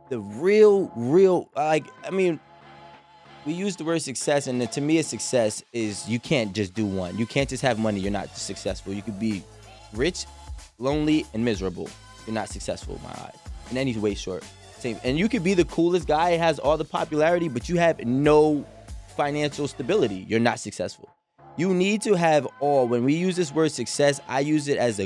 the real, like, I mean, we use the word success, and to me, a success is you can't just do one. You can't just have money. You're not successful. You could be rich, lonely, and miserable. You're not successful in my eyes in any way, short. Same, and you could be the coolest guy, has all the popularity, but you have no financial stability. You're not successful. You need to have all. When we use this word success, I use it as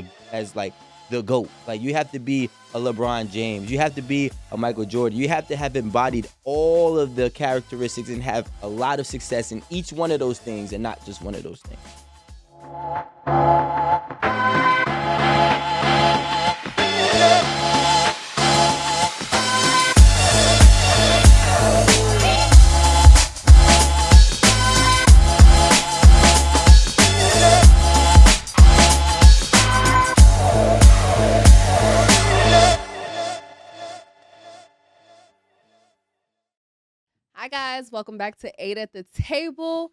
like the GOAT. Like, you have to be a LeBron James. You have to be a Michael Jordan. You have to have embodied all of the characteristics and have a lot of success in each one of those things and not just one of those things. Hi guys, welcome back to Ate at the Table.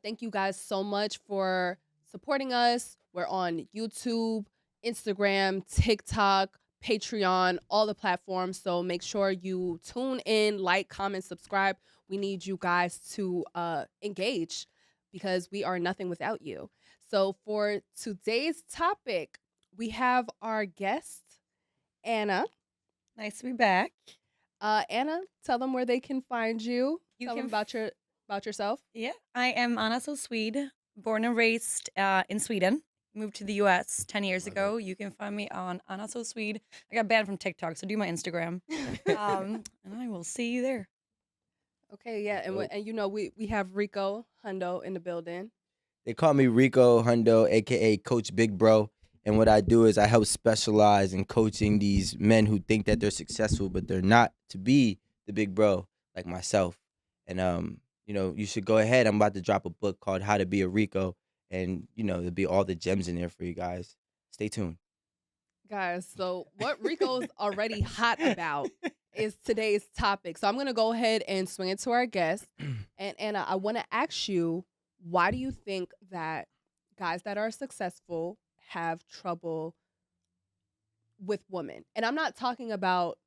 Thank you guys so much for supporting us. We're on YouTube, Instagram, TikTok, Patreon, all the platforms. So make sure you tune in, like, comment, subscribe. We need you guys to engage because we are nothing without you. So for today's topic, we have our guest, Anna. Nice to be back. Anna, tell them where they can find you. You Tell can them about yourself. Yeah, I am 𝗧𝗯𝗹𝗏, born and raised in Sweden. Moved to the U.S. 10 years ago. You can find me on 𝗧𝗯𝗹𝗏. I got banned from TikTok, so do my Instagram. And I will see you there. Okay, yeah, and you know we have Rico Hundo in the building. They call me Rico Hundo, aka Coach Big Bro. And what I do is I help specialize in coaching these men who think that they're successful, but they're not, to be the big bro like myself. And you should go ahead. I'm about to drop a book called How to Be a Rico, and there'll be all the gems in there for you guys. Stay tuned. Guys, so what Rico's already hot about is today's topic. So I'm gonna go ahead and swing it to our guest. And Anna, I want to ask you, why do you think that guys that are successful have trouble with women? And I'm not talking about,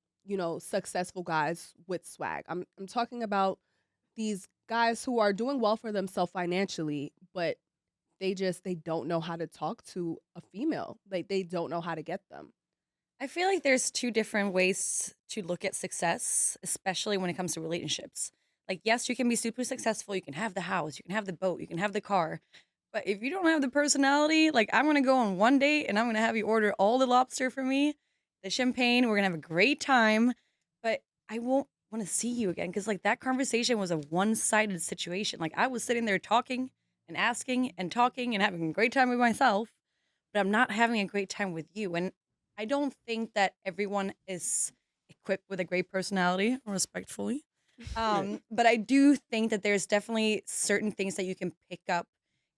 successful guys with swag. I'm talking about these guys who are doing well for themselves financially, but they don't know how to talk to a female. Like, they don't know how to get them. I feel like there's two different ways to look at success, especially when it comes to relationships. Like, yes, you can be super successful. You can have the house, you can have the boat, you can have the car. But if you don't have the personality, like, I'm going to go on one date and I'm going to have you order all the lobster for me, the champagne, we're going to have a great time, but I won't want to see you again because, like, that conversation was a one-sided situation. Like, I was sitting there talking and asking and talking and having a great time with myself, but I'm not having a great time with you. And I don't think that everyone is equipped with a great personality, respectfully. But I do think that there's definitely certain things that you can pick up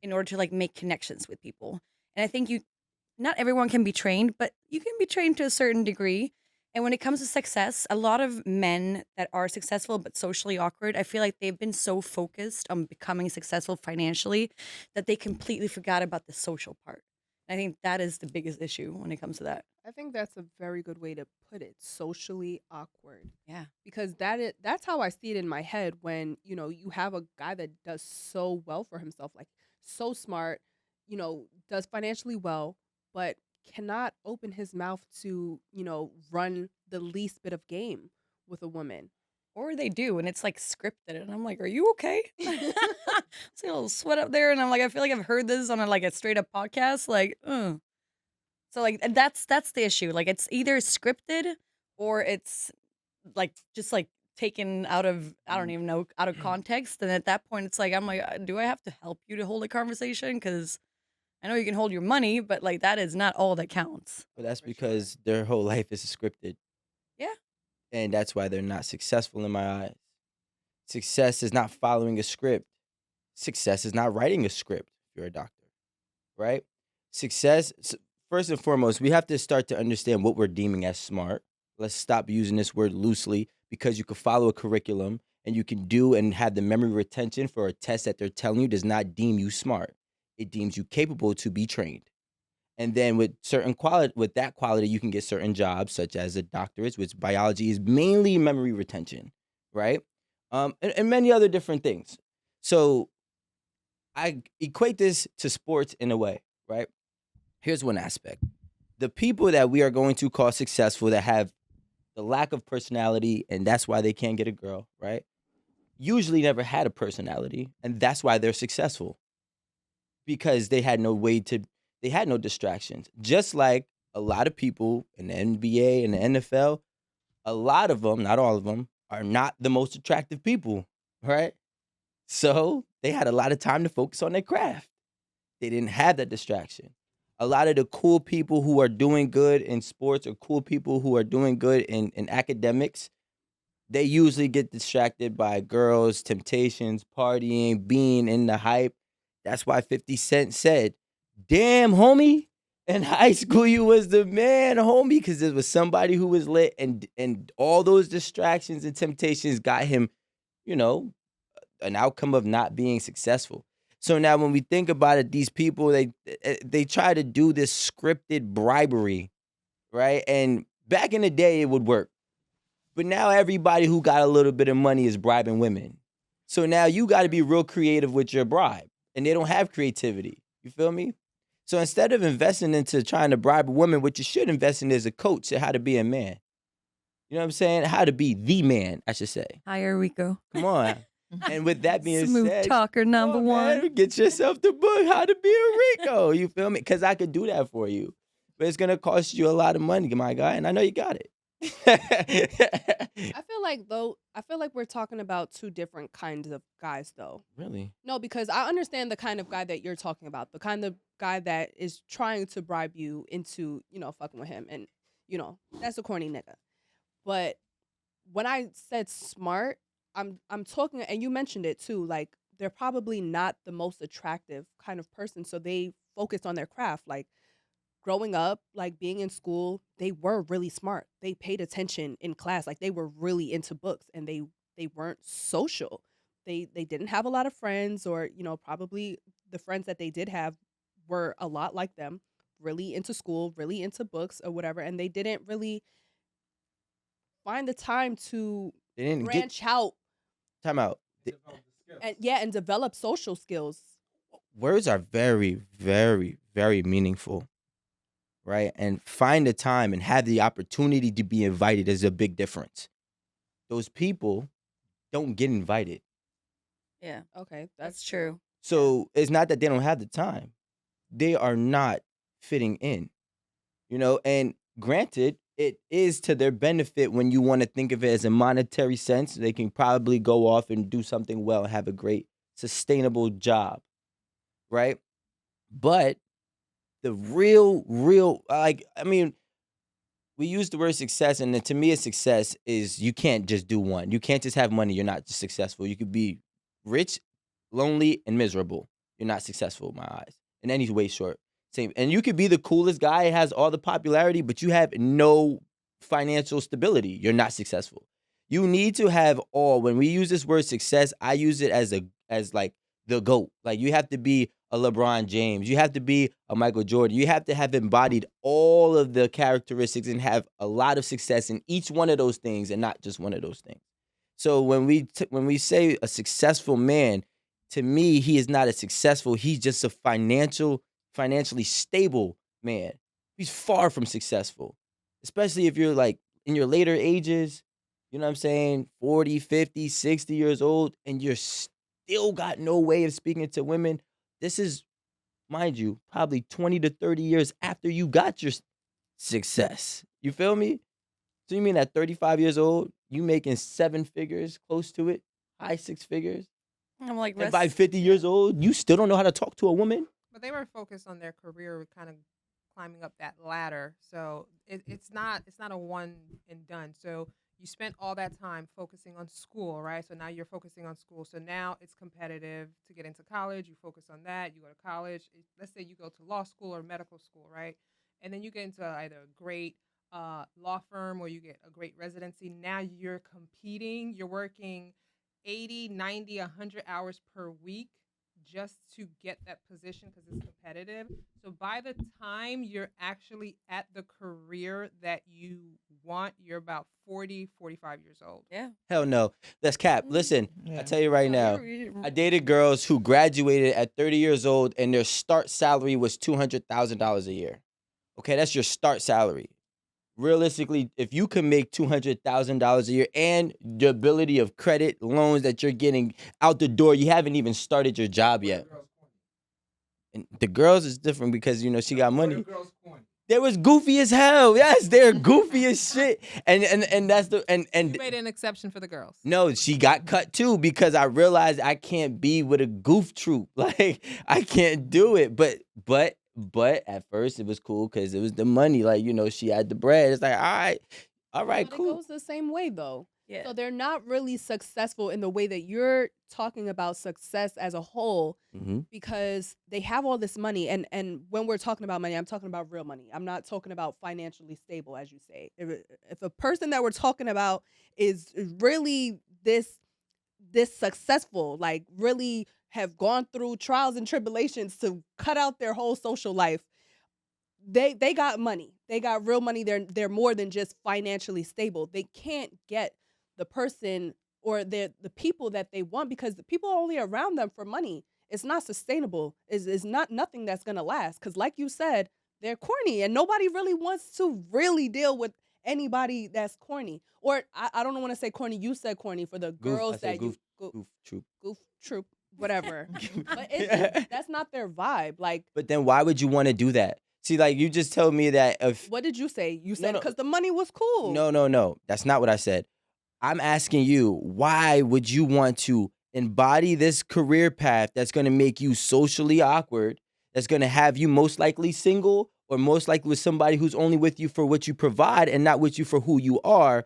in order to, like, make connections with people. And I think not everyone can be trained, but you can be trained to a certain degree. And when it comes to success, a lot of men that are successful but socially awkward, I feel like they've been so focused on becoming successful financially that they completely forgot about the social part. And I think that is the biggest issue when it comes to that. I think that's a very good way to put it. Socially awkward. Yeah. Because that's how I see it in my head when, you have a guy that does so well for himself, like so smart, does financially well, but cannot open his mouth to, run the least bit of game with a woman. Or they do, and it's like scripted, and I'm like, "Are you okay?" See a little sweat up there, and I'm like, I feel like I've heard this on a straight up podcast, like, ugh. So, like, that's the issue. Like, it's either scripted or it's like just like taken out of, I don't even know, out of context. And at that point, it's like, I'm like, do I have to help you to hold a conversation? Because I know you can hold your money, but, like, that is not all that counts. But that's because their whole life is scripted. Yeah. And that's why they're not successful in my eyes. Success is not following a script. Success is not writing a script if you're a doctor, right? Success, first and foremost, we have to start to understand what we're deeming as smart. Let's stop using this word loosely, because you can follow a curriculum and you can do and have the memory retention for a test that they're telling you does not deem you smart. It deems you capable to be trained. And then with certain quality, with that quality, you can get certain jobs, such as a doctorate, which biology is mainly memory retention, right? And many other different things. So I equate this to sports in a way, right? Here's one aspect. The people that we are going to call successful that have the lack of personality and that's why they can't get a girl, right? Usually never had a personality and that's why they're successful because they had no distractions. Just like a lot of people in the NBA and the NFL, a lot of them, not all of them, are not the most attractive people, right? So they had a lot of time to focus on their craft. They didn't have that distraction. A lot of the cool people who are doing good in sports or cool people who are doing good in academics, they usually get distracted by girls, temptations, partying, being in the hype. That's why 50 Cent said, damn, homie, in high school you was the man, homie, because there was somebody who was lit and all those distractions and temptations got him, you know, an outcome of not being successful. So now when we think about it, these people, they try to do this scripted bribery, right? And back in the day, it would work. But now everybody who got a little bit of money is bribing women. So now you got to be real creative with your bribe. And they don't have creativity. You feel me? So instead of investing into trying to bribe a woman, what you should invest in is a coach to how to be a man. You know what I'm saying? How to be the man, I should say. Higher we go. Come on. And with that being Smooth said, talker number come on, man, one. get yourself the book, How to Be a Rico. You feel me? Because I could do that for you. But it's going to cost you a lot of money, my guy. And I know you got it. I feel like we're talking about two different kinds of guys though. Really? No, because I understand the kind of guy that you're talking about, the kind of guy that is trying to bribe you into, fucking with him, and that's a corny nigga. But when I said smart, I'm talking, and you mentioned it too, like they're probably not the most attractive kind of person, so they focused on their craft. Like growing up, like being in school, they were really smart. They paid attention in class. Like they were really into books, and they weren't social. They didn't have a lot of friends, or probably the friends that they did have were a lot like them, really into school, really into books or whatever, and they didn't really find the time to They didn't get branch out time out. and develop social skills. Words are very, very, very meaningful, right? And find the time and have the opportunity to be invited is a big difference. Those people don't get invited. Yeah, Okay, that's true. So it's not that they don't have the time. They are not fitting in, and granted, it is to their benefit when you want to think of it as a monetary sense. They can probably go off and do something well and have a great sustainable job, right? But the real, we use the word success, and to me, a success is you can't just do one. You can't just have money. You're not just successful. You could be rich, lonely, and miserable. You're not successful in my eyes in any way, short. Same. And you could be the coolest guy, has all the popularity, but you have no financial stability. You're not successful. You need to have all. When we use this word success, I use it as like the GOAT. Like you have to be a LeBron James. You have to be a Michael Jordan. You have to have embodied all of the characteristics and have a lot of success in each one of those things and not just one of those things. So when we say a successful man, to me, he is not a successful. He's just a financially stable man. He's far from successful, especially if you're like in your later ages, you know what I'm saying, 40, 50, 60 years old, and you're still got no way of speaking to women. This is, mind you, probably 20 to 30 years after you got your success. You feel me? So you mean at 35 years old, you making 7 figures, close to it, high 6 figures? I'm like, And by 50 years old, you still don't know how to talk to a woman? But they were focused on their career, kind of climbing up that ladder. So it's not a one and done. So you spent all that time focusing on school, right? So now you're focusing on school. So now it's competitive to get into college. You focus on that. You go to college. Let's say you go to law school or medical school, right? And then you get into either a great law firm or you get a great residency. Now you're competing. You're working 80, 90, 100 hours per week just to get that position because it's competitive. So by the time you're actually at the career that you want, you're about 40, 45 years old. Yeah. Hell no. That's cap. Listen, I Yeah. tell you right now, I dated girls who graduated at 30 years old and their start salary was $200,000 a year. Okay, that's your start salary. Realistically, if you can make $200,000 a year and the ability of credit loans that you're getting out the door, you haven't even started your job yet. And the girls is different because, you know, she got money. They was goofy as hell. Yes, they're goofy as shit. And that's the You and made an exception for the girls. no, she got cut too because I realized I can't be with a goof troop. Like I can't do it. But at first it was cool because it was the money. Like, you know, she had the bread. It's like, all right, But it cool. goes the same way though. Yeah. So they're not really successful in the way that you're talking about success as a whole Mm-hmm. because they have all this money. And when we're talking about money, I'm talking about real money. I'm not talking about financially stable, as you say. If a person that we're talking about is really this successful, like really have gone through trials and tribulations to cut out their whole social life, they got money. They got real money. They're more than just financially stable. They can't get the person or the people that they want because the people are only around them for money. It's not sustainable. It's not nothing that's gonna last. Because like you said, they're corny and nobody really wants to really deal with anybody that's corny. Or I don't want to say corny. You said corny for the girls that goof troop. goof troop, whatever. But Yeah. that's not their vibe. Like, But then why would you want to do that? See, like you just told me that if what did you say? You said no. because the money was cool. No. That's not what I said. I'm asking you, why would you want to embody this career path that's going to make you socially awkward, that's going to have you most likely single or most likely with somebody who's only with you for what you provide and not with you for who you are?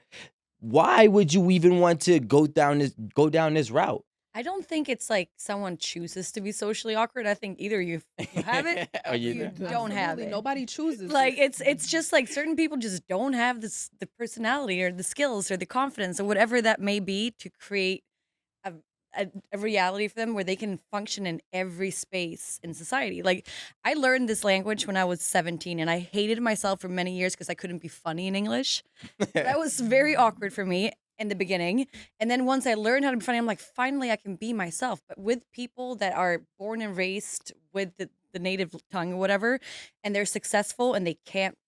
Why would you even want to go down this route? I don't think it's like someone chooses to be socially awkward. I think either you have it Or or you don't have Absolutely. it. Nobody chooses. Like this. it's just like certain people just don't have the personality or the skills or the confidence or whatever that may be to create a reality for them where they can function in every space in society. Like I learned this language when I was 17 and I hated myself for many years because I couldn't be funny in English. That was very awkward for me in the beginning. And then once I learned how to be funny, I'm like, finally I can be myself. But with people that are born and raised with the native tongue or whatever, and they're successful and they can't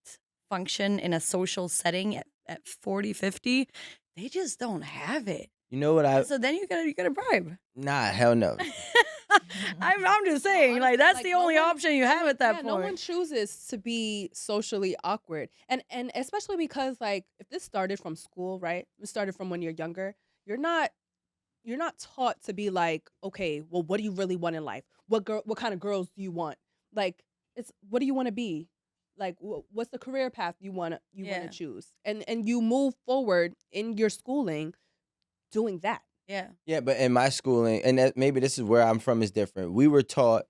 function in a social setting at 40, 50, they just don't have it. You know what So then you gotta bribe. Nah, hell no. I'm just saying, like that's Like, the no only one- option you have at that Yeah, point. no one chooses to be socially awkward, and especially because like if this started from school, right? It started from when you're younger. You're not taught to be like, okay, well, what do you really want in life? What kind of girls do you want? Like, it's what do you want to be? Like, what's the career path you want Yeah. to choose? And you move forward in your schooling, doing that. Yeah. Yeah, but in my schooling, and maybe this is where I'm from is different. We were taught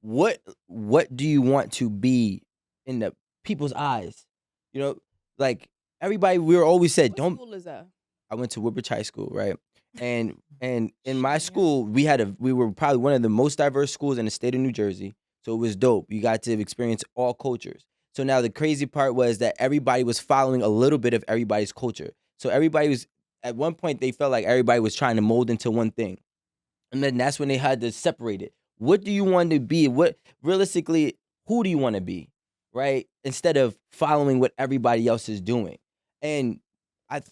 what do you want to be in the people's eyes? You know, like everybody, we were always said, What don't. school is that? I went to Woodbridge High School, right? And in my school, we were probably one of the most diverse schools in the state of New Jersey. So it was dope. You got to experience all cultures. So now the crazy part was that everybody was following a little bit of everybody's culture. So everybody was, at one point, they felt like everybody was trying to mold into one thing. And then that's when they had to separate it. What do you want to be? What realistically, who do you want to be? Right? Instead of following what everybody else is doing. And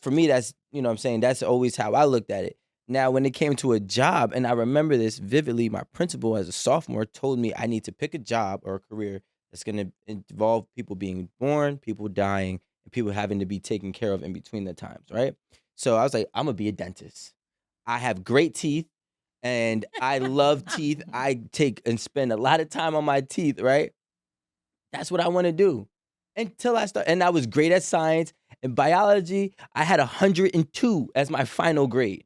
for me, that's, you know what I'm saying, that's always how I looked at it. Now, when it came to a job, and I remember this vividly, my principal as a sophomore told me I need to pick a job or a career that's going to involve people being born, people dying, and people having to be taken care of in between the times, right? So I was like, I'm going to be a dentist. I have great teeth, and I love teeth. I take and spend a lot of time on my teeth, right? That's what I want to do. Until I started, and I was great at science. In biology, I had 102 as my final grade,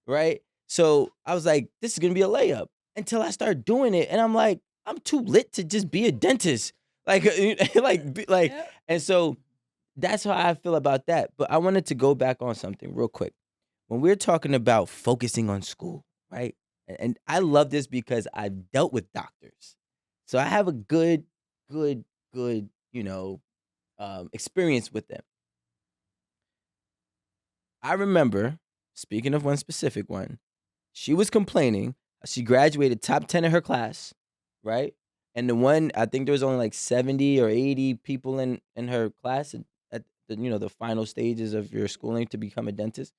right? So I was like, this is going to be a layup until I started doing it. And I'm like, I'm too lit to just be a dentist. Like, and so that's how I feel about that. But I wanted to go back on something real quick. When we're talking about focusing on school, right? And I love this because I've dealt with doctors. So I have a good, experience with them. I remember, speaking of one specific one, she was complaining. She graduated top 10 in her class, right? And the one, I think there was only like 70 or 80 people in her class at the final stages of your schooling to become a dentist.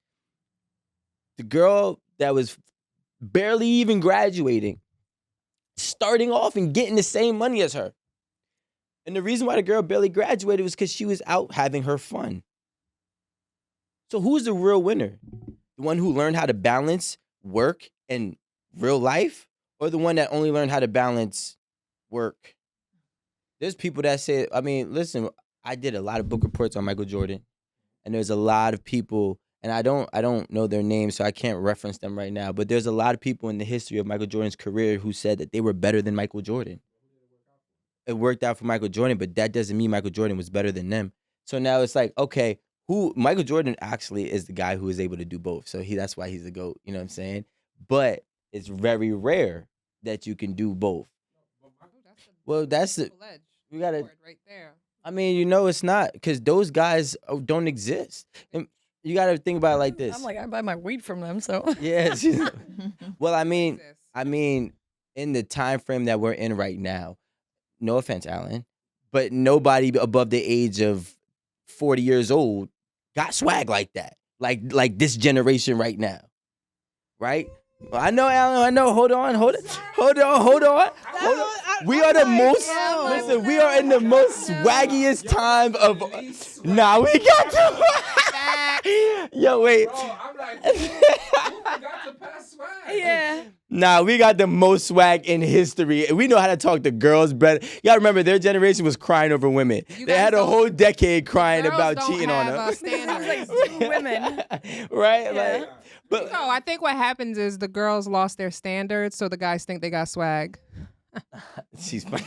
The girl that was barely even graduating, starting off and getting the same money as her. And the reason why the girl barely graduated was because she was out having her fun. So who's the real winner? The one who learned how to balance work and real life, or the one that only learned how to balance work? There's people that say, I mean, listen, I did a lot of book reports on Michael Jordan, and there's a lot of people, and I don't know their names, so I can't reference them right now, but there's a lot of people in the history of Michael Jordan's career who said that they were better than Michael Jordan. It worked out for Michael Jordan, but that doesn't mean Michael Jordan was better than them. So now it's like, okay, Michael Jordan actually is the guy who is able to do both. So that's why he's the GOAT, you know what I'm saying? But it's very rare that you can do both. Well, that's it. We gotta right there. I mean, it's not, because those guys don't exist. And you gotta think about it like this. I'm like, I buy my weed from them, so. Yes. Well, I mean, in the time frame that we're in right now, no offense, Alan, but nobody above the age of 40 years old got swag like that. Like this generation right now. Right? I know, Alan, I know. Hold on. We are the most, listen, we are in the most swaggiest time of, nah, we got to, yo, wait. Yeah. Nah, we got the most swag in history. We know how to talk to girls, but you gotta remember, their generation was crying over women. They had a whole decade crying about cheating on them. Standards. Women. Right? Yeah. Like, but No, I think what happens is the girls lost their standards, so the guys think they got swag. she's funny.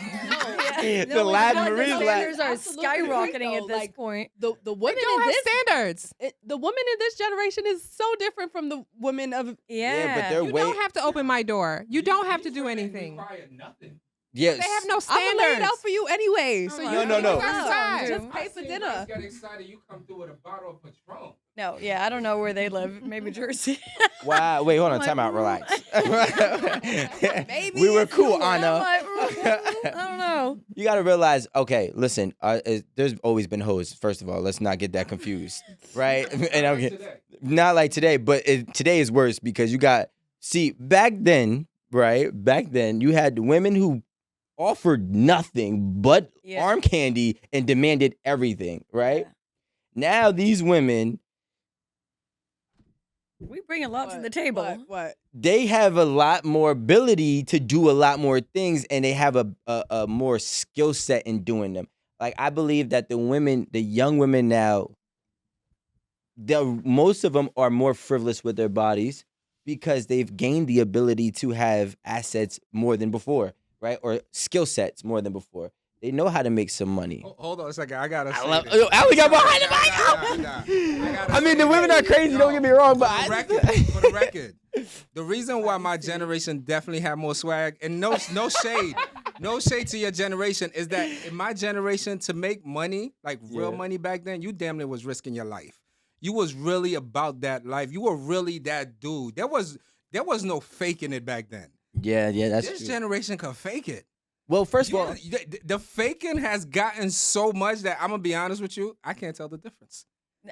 No, laugh, the Marie's laugh. standards are Absolutely, skyrocketing at though. this Like, point. The They women don't in have this standards. the women in this generation is so different from the women of Yeah. but they're You way. don't have to open my door. You don't have to do anything. Yes. They have no I'm gonna lay it standards. out for you anyway. So No, you no, no. Just pay for dinner. Get excited, you come through with a bottle of Patron. No, yeah, I don't know where they live. Maybe Jersey. Wow. Wait, hold on. I'm Time out. like, Relax. Maybe We were if cool, you Anna. I don't know. You gotta realize, okay, listen, there's always been hoes. First of all, let's not get that confused, right? And I'm not like today, but today is worse because back then, right? Back then, you had women who offered nothing but Yeah. arm candy and demanded everything, right? Yeah. Now these women, We bring a lot to the table. What? they have a lot more ability to do a lot more things, and they have a more skill set in doing them. Like, I believe that the young women now, most of them are more frivolous with their bodies because they've gained the ability to have assets more than before, right? Or skill sets more than before. They know how to make some money. Hold on a second. I gotta say this. Yo, Ali got behind the mic. I mean, the women are crazy. Don't get me wrong, but For the record, the reason why my generation definitely had more swag, and no shade, no shade to your generation, is that in my generation, to make money, like real money back then, you damn near was risking your life. You was really about that life. You were really that dude. There was no faking it back then. yeah, that's This true. generation can fake it. Well, first of all, The faking has gotten so much that I'm gonna be honest with you, I can't tell the difference.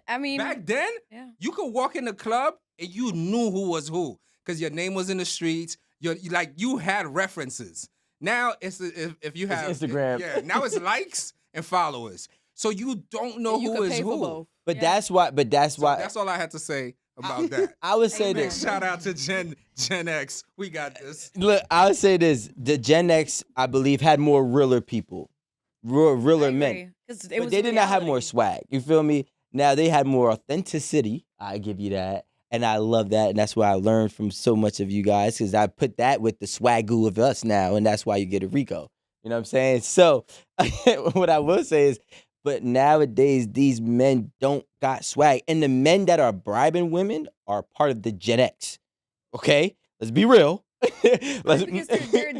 I mean, Back then, yeah. you could walk in the club and you knew who was who because your name was in the streets. You had references. Now if you have Instagram. yeah. Now it's likes and followers, so you don't know And you who could is pay for who. both. but Yeah. that's why. So that's all I had to say about that. I would say Big this. shout out to Gen X. We got this. Look, I would say this. The Gen X, I believe, had more realer people, realer men. Because But they did not have more swag. You feel me? Now they had more authenticity. I give you that. And I love that. And that's why I learned from so much of you guys, because I put that with the swagoo of us now. And that's why you get a Rico. You know what I'm saying? So what I will say is, but nowadays, these men don't got swag. And the men that are bribing women are part of the Gen X. Okay? Let's be real. Let's- because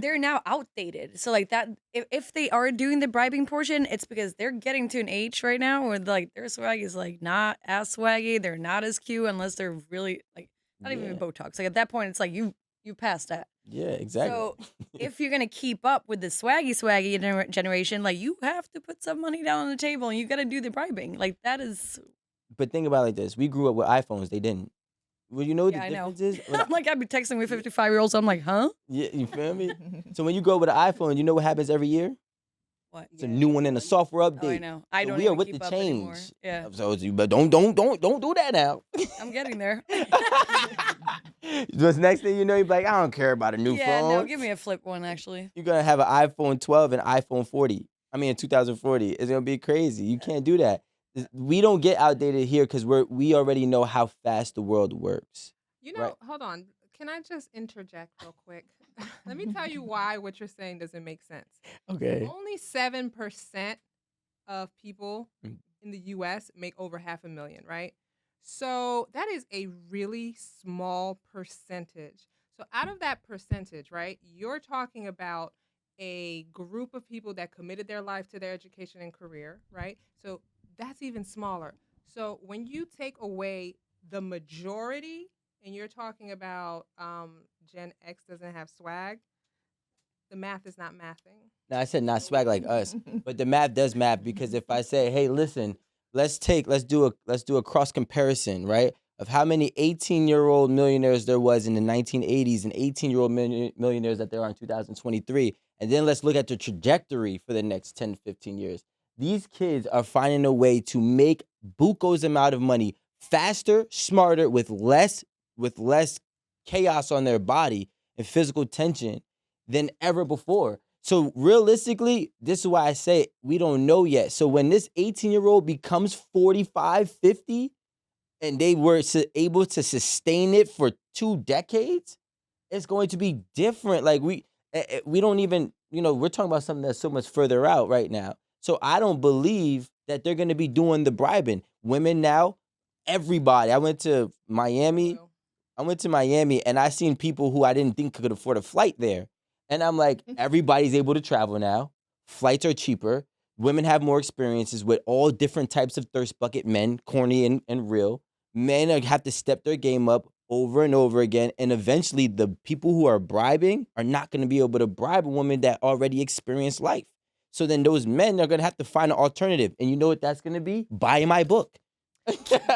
they're now outdated. So like that, if they are doing the bribing portion, it's because they're getting to an age right now where like their swag is like not as swaggy. They're not as cute unless they're really like not even Yeah. Botox. Like at that point, it's like you passed that. Yeah, exactly. So if you're gonna keep up with the swaggy generation, like you have to put some money down on the table and you got to do the bribing. Like that is. But think about it like this: we grew up with iPhones; they didn't. Well, you know what Yeah, the I know. difference is? When I'm like I'd be texting with 55-year-olds. I'm like, huh? yeah, you feel me? So when you grow up with an iPhone, you know what happens every year? What? It's a new one and a software update. Oh, I know. I So don't we are even with keep the up anymore. change. Yeah, But don't do that now. I'm getting there. Just next thing you know, you're like, I don't care about a new Yeah, phone. no, give me a flip one actually. You're gonna have an iPhone 12 and iPhone 40. I mean, in 2040, it's gonna be crazy. You can't do that. We don't get outdated here because we already know how fast the world works. You know, Right. hold on. Can I just interject real quick? Let me tell you why what you're saying doesn't make sense. Okay. Only 7% of people Mm. in the US make over $500,000, right? So that is a really small percentage. So out of that percentage, right, you're talking about a group of people that committed their life to their education and career, right? So that's even smaller. So when you take away the majority, and you're talking about Gen X doesn't have swag, the math is not mathing. Now I said not swag like us, but the math does math because if I say, hey, listen, let's do a cross comparison, right? Of how many 18-year-old millionaires there was in the 1980s and 18-year-old millionaires that there are in 2023. And then let's look at the trajectory for the next 10 to 15 years. These kids are finding a way to make buco's amount of money faster, smarter, with less chaos on their body and physical tension than ever before. So realistically, this is why I say we don't know yet. So when this 18-year-old becomes 45, 50, and they were able to sustain it for 2 decades, it's going to be different. Like we don't even, we're talking about something that's so much further out right now. So I don't believe that they're going to be doing the bribing. Women now, everybody. I went to Miami and I seen people who I didn't think could afford a flight there. And I'm like, everybody's able to travel now. Flights are cheaper. Women have more experiences with all different types of thirst bucket men, corny and real. Men have to step their game up over and over again. And eventually the people who are bribing are not going to be able to bribe a woman that already experienced life. So then those men are going to have to find an alternative. And you know what that's going to be? Buy my book. Do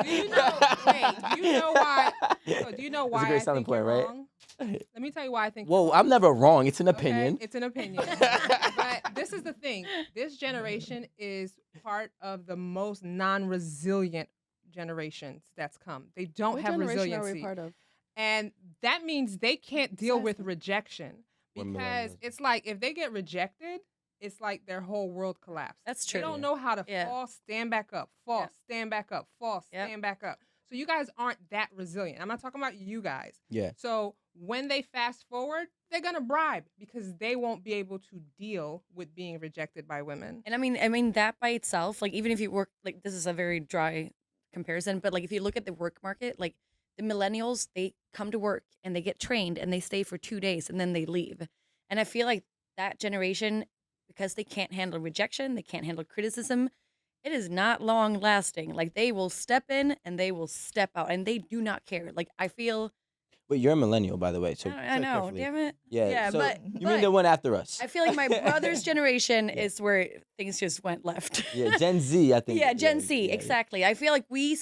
you know why? Do you know why That's a great I selling think point, you're right? wrong? Let me tell you why I think. Whoa, you're I'm wrong. never wrong. It's an Okay, opinion. it's an opinion. But this is the thing. This generation is part of the most non-resilient generations that's come. They don't What have generation are resiliency. we part of? And that means they can't deal with Exactly. rejection We're because millennials. it's like if they get rejected, it's like their whole world collapsed. That's They true. don't know how to Yeah. fall, stand back up, fall, Yeah. stand back up, fall, Yep. stand back up. So you guys aren't that resilient. I'm not talking about you guys. Yeah. So when they fast forward, they're gonna bribe because they won't be able to deal with being rejected by women. And I mean that by itself, like even if you work, like this is a very dry comparison, but like if you look at the work market, like the millennials, they come to work and they get trained and they stay for 2 days and then they leave. And I feel like that generation, because they can't handle rejection, they can't handle criticism, it is not long lasting. Like they will step in and they will step out and they do not care. Like I feel, But you're a millennial, by the way. So I tread know, carefully. damn it. Yeah. Yeah, so but- you mean the one after us? I feel like my brother's generation Yeah. is where things just went left. Yeah, Gen Z, I think. Yeah, Gen Z, yeah. exactly. I feel like we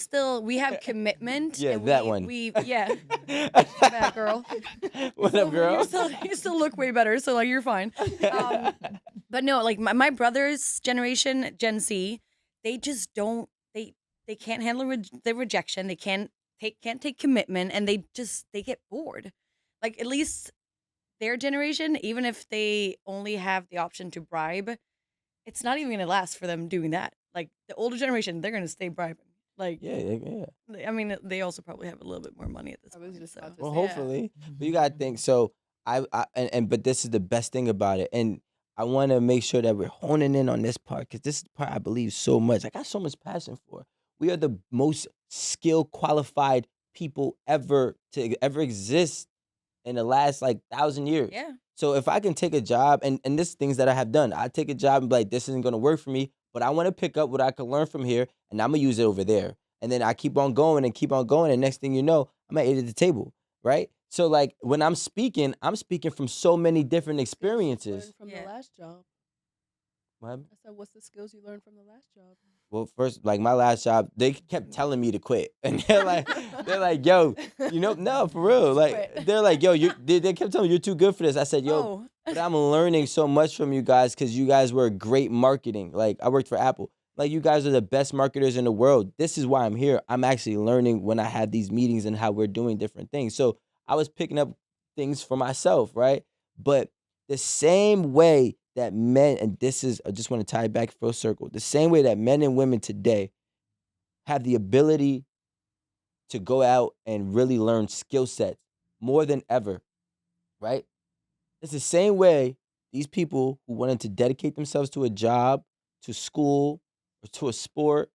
have commitment. Yeah, and that we, one. Yeah, bad girl. What up, girl? You still look way better, so like you're fine. But no, like my brother's generation, Gen Z, they just don't. They can't handle the rejection. They can't take commitment, and they get bored. Like at least their generation, even if they only have the option to bribe, it's not even gonna last for them doing that. Like the older generation, they're gonna stay bribing. Like Yeah. I mean, they also probably have a little bit more money at this I was point. just So. about to Well, say that. hopefully. But you gotta think. So but this is the best thing about it, and I want to make sure that we're honing in on this part because this is the part I believe so much. I got so much passion for. We are the most skilled, qualified people ever to ever exist in the last like 1,000 years. Yeah. So if I can take a job, and this is things that I have done, I take a job and be like, this isn't gonna work for me, but I want to pick up what I can learn from here, and I'm gonna use it over there. And then I keep on going and keep on going, and next thing you know, I'm at 8 at the table, right? So like when I'm speaking from so many different experiences. Learned from Yeah. the last job. What happened? I said, what's the skills you learned from the last job? Well, first, like my last job, they kept telling me to quit, and they're like, yo, no, for real, like Quit. they're like, yo, they kept telling me you're too good for this. I said, yo, Oh. but I'm learning so much from you guys because you guys were great marketing. Like I worked for Apple. Like you guys are the best marketers in the world. This is why I'm here. I'm actually learning when I have these meetings and how we're doing different things. So I was picking up things for myself, right? But the same way that men, and this is, I just want to tie it back full circle, the same way that men and women today have the ability to go out and really learn skill sets more than ever, right? It's the same way these people who wanted to dedicate themselves to a job, to school, or to a sport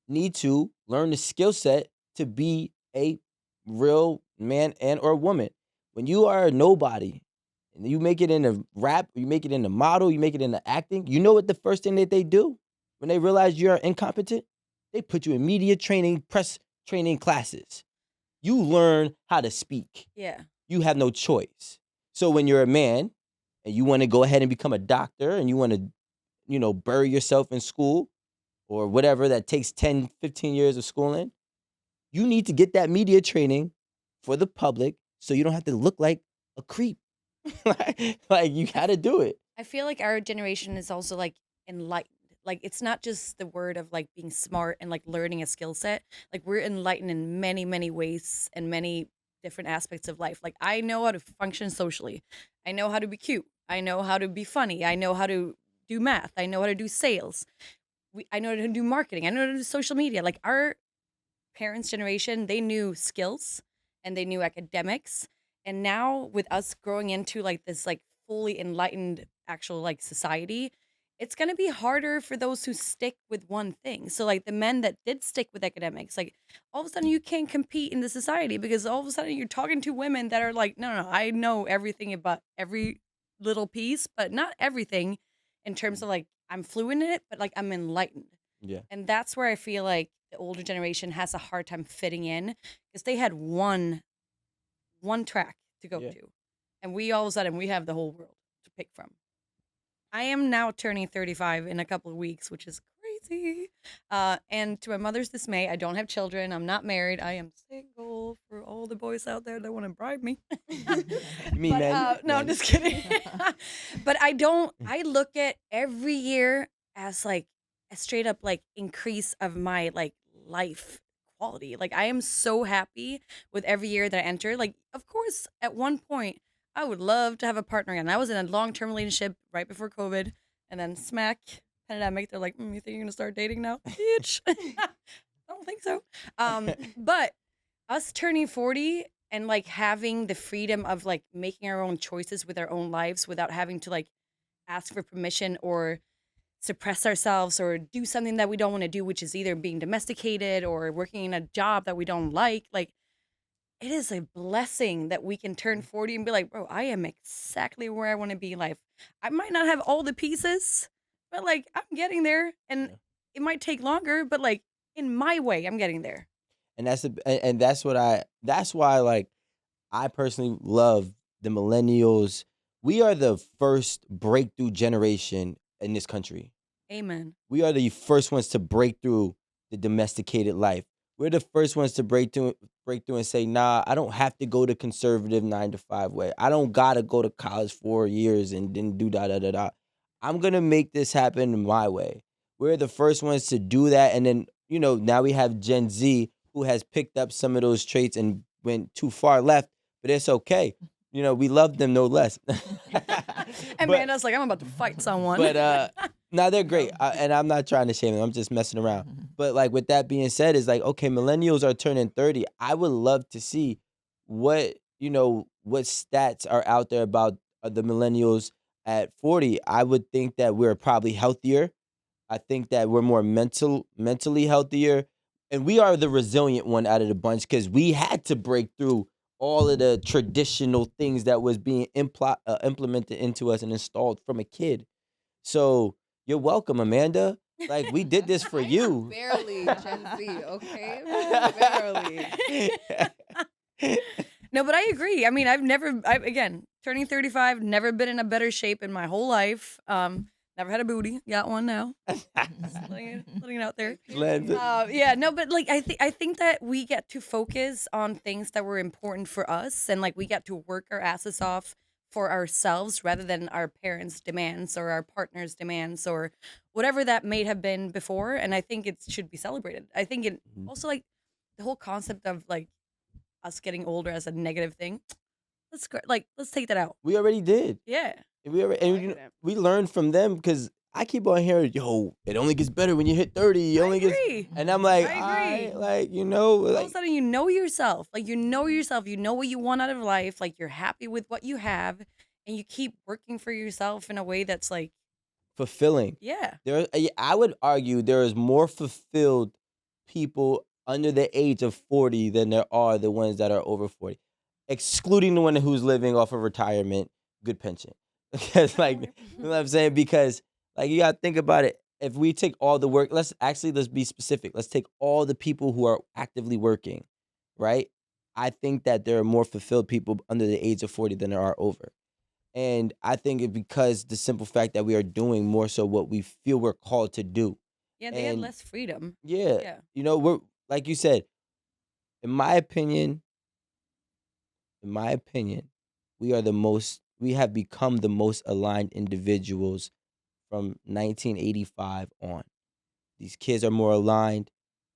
need to learn the skill set to be a real man and or woman. When you are a nobody and you make it into rap, you make it into model, you make it into acting, you know what the first thing that they do when they realize you're incompetent? They put you in media training, press training classes. You learn how to speak. Yeah. You have no choice. So when you're a man and you want to go ahead and become a doctor and you want to, bury yourself in school or whatever that takes 10, 15 years of schooling, you need to get that media training for the public so you don't have to look like a creep. like you got to do it. I feel like our generation is also like enlightened. Like it's not just the word of like being smart and like learning a skill set. Like we're enlightened in many, many ways and many different aspects of life. Like I know how to function socially. I know how to be cute. I know how to be funny. I know how to do math. I know how to do sales. I know how to do marketing. I know how to do social media. Like our parents' generation, they knew skills and they knew academics. And now with us growing into like this like fully enlightened actual like society, it's going to be harder for those who stick with one thing. So like the men that did stick with academics, like all of a sudden you can't compete in the society because all of a sudden you're talking to women that are like, no, I know everything about every little piece, but not everything in terms of like I'm fluent in it, but like I'm enlightened. Yeah. And that's where I feel like the older generation has a hard time fitting in because they had one track to go to. And we all of a sudden we have the whole world to pick from. I am now turning 35 in a couple of weeks, which is crazy. And to my mother's dismay, I don't have children. I'm not married. I am single for all the boys out there that want to bribe me. You mean But, men? no, I'm just kidding. But I look at every year as like a straight up like increase of my like life quality. Like I am so happy with every year that I enter. Like, of course, at one point, I would love to have a partner again. I was in a long-term relationship right before COVID, and then smack pandemic. They're like, "You think you're gonna start dating now, bitch?" I don't think so. But us turning 40 and like having the freedom of like making our own choices with our own lives without having to like ask for permission or suppress ourselves or do something that we don't want to do, which is either being domesticated or working in a job that we don't like. Like, it is a blessing that we can turn 40 and be like, bro, I am exactly where I want to be in life. I might not have all the pieces, but like I'm getting there, and it might take longer, but like in my way, I'm getting there. And that's why like I personally love the millennials. We are the first breakthrough generation in this country. Amen. We are the first ones to break through the domesticated life. We're the first ones to break through and say, nah, I don't have to go the conservative 9-to-5 way. I don't gotta go to college 4 years and then do da. I'm gonna make this happen my way. We're the first ones to do that. And then, now we have Gen Z who has picked up some of those traits and went too far left, but it's okay. We love them no less. And Amanda's like, I'm about to fight someone. But no, they're great. And I'm not trying to shame them. I'm just messing around. But like with that being said, it's like, okay, millennials are turning 30. I would love to see what stats are out there about the millennials at 40. I would think that we're probably healthier. I think that we're more mentally healthier. And we are the resilient one out of the bunch because we had to break through all of the traditional things that was being implemented into us and installed from a kid. So you're welcome, Amanda. Like, we did this for I am you. barely Gen Z, okay? Barely. No, but I agree. I mean, again, turning 35, never been in a better shape in my whole life. Never had a booty. Got one now. Just letting it out there. Yeah, no, but like I think that we get to focus on things that were important for us, and like we get to work our asses off for ourselves rather than our parents' demands or our partner's demands or whatever that may have been before. And I think it should be celebrated. I think it also, like, the whole concept of like us getting older as a negative thing. Let's take that out. We already did. Yeah. We learned from them, because I keep on hearing, yo, it only gets better when you hit 30. I agree. And I'm like, I agree. like, All of a sudden, you know yourself. Like, you know yourself. You know what you want out of life. Like, you're happy with what you have, and you keep working for yourself in a way that's like fulfilling. Yeah. I would argue there is more fulfilled people under the age of 40 than there are the ones that are over 40, excluding the one who's living off of retirement, good pension. Because, like, you know what I'm saying? Because, like, you gotta think about it. If we take all the work, let's be specific. Let's take all the people who are actively working, right? I think that there are more fulfilled people under the age of 40 than there are over. And I think it's because the simple fact that we are doing more so what we feel we're called to do. Yeah, they had less freedom. Yeah. You know, we're, like you said, in my opinion, we have become the most aligned individuals from 1985 on. These kids are more aligned.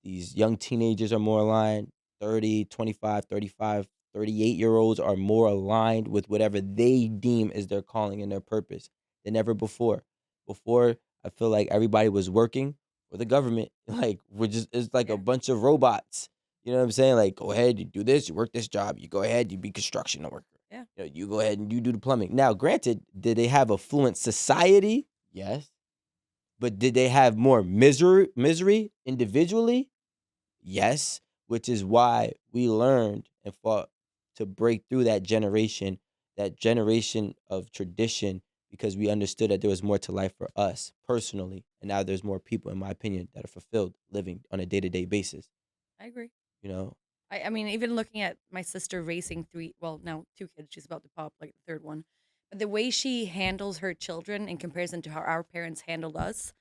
These young teenagers are more aligned. 30, 25, 35, 38-year-olds are more aligned with whatever they deem as their calling and their purpose than ever before. Before, I feel like everybody was working for the government. Like, it's like a bunch of robots. You know what I'm saying? Like, go ahead, you do this, you work this job. You go ahead, you be construction worker. Yeah. You know, you go ahead and you do the plumbing. Now, granted, did they have a fluent society? Yes. But did they have more misery individually? Yes. Which is why we learned and fought to break through that generation of tradition, because we understood that there was more to life for us personally. And now there's more people, in my opinion, that are fulfilled living on a day-to-day basis. I agree. You know? I mean, even looking at my sister raising now 2 kids, she's about to pop like the third one. But the way she handles her children in comparison to how our parents handled us,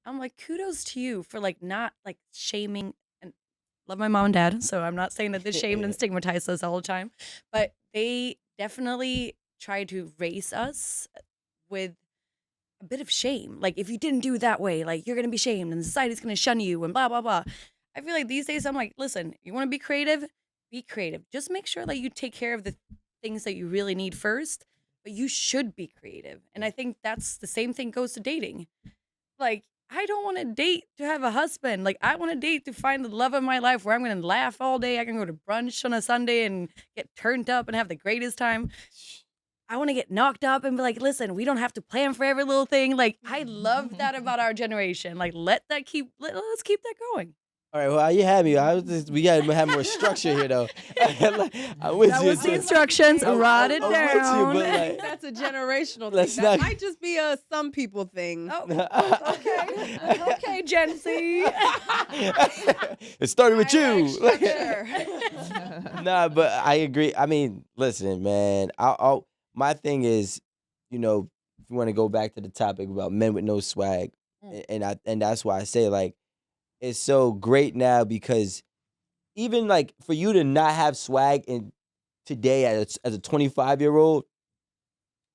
I'm like, kudos to you for like not like shaming. And love my mom and dad, so I'm not saying that they shamed and stigmatized us all the time, but they definitely try to raise us with a bit of shame. Like, if you didn't do it that way, like, you're gonna be shamed and society's gonna shun you and blah blah blah. I feel like these days I'm like, listen, you want to be creative? Be creative. Just make sure that you take care of the things that you really need first, but you should be creative. And I think that's the same thing goes to dating. Like, I don't want to date to have a husband. Like, I want to date to find the love of my life where I'm going to laugh all day. I can go to brunch on a Sunday and get turned up and have the greatest time. I want to get knocked up and be like, listen, we don't have to plan for every little thing. Like, I love that about our generation. Like, let's keep that going. All right, well, you had me. We got to have more structure here, though. That was the instructions. Write it down. That's a generational thing. That might just be a some people thing. Oh, okay, Gen Z. It started with you. Nah, but I agree. I mean, listen, man. My thing is, you know, if you want to go back to the topic about men with no swag, and that's why I say, like, it's so great now, because even like for you to not have swag in today as a 25-year-old,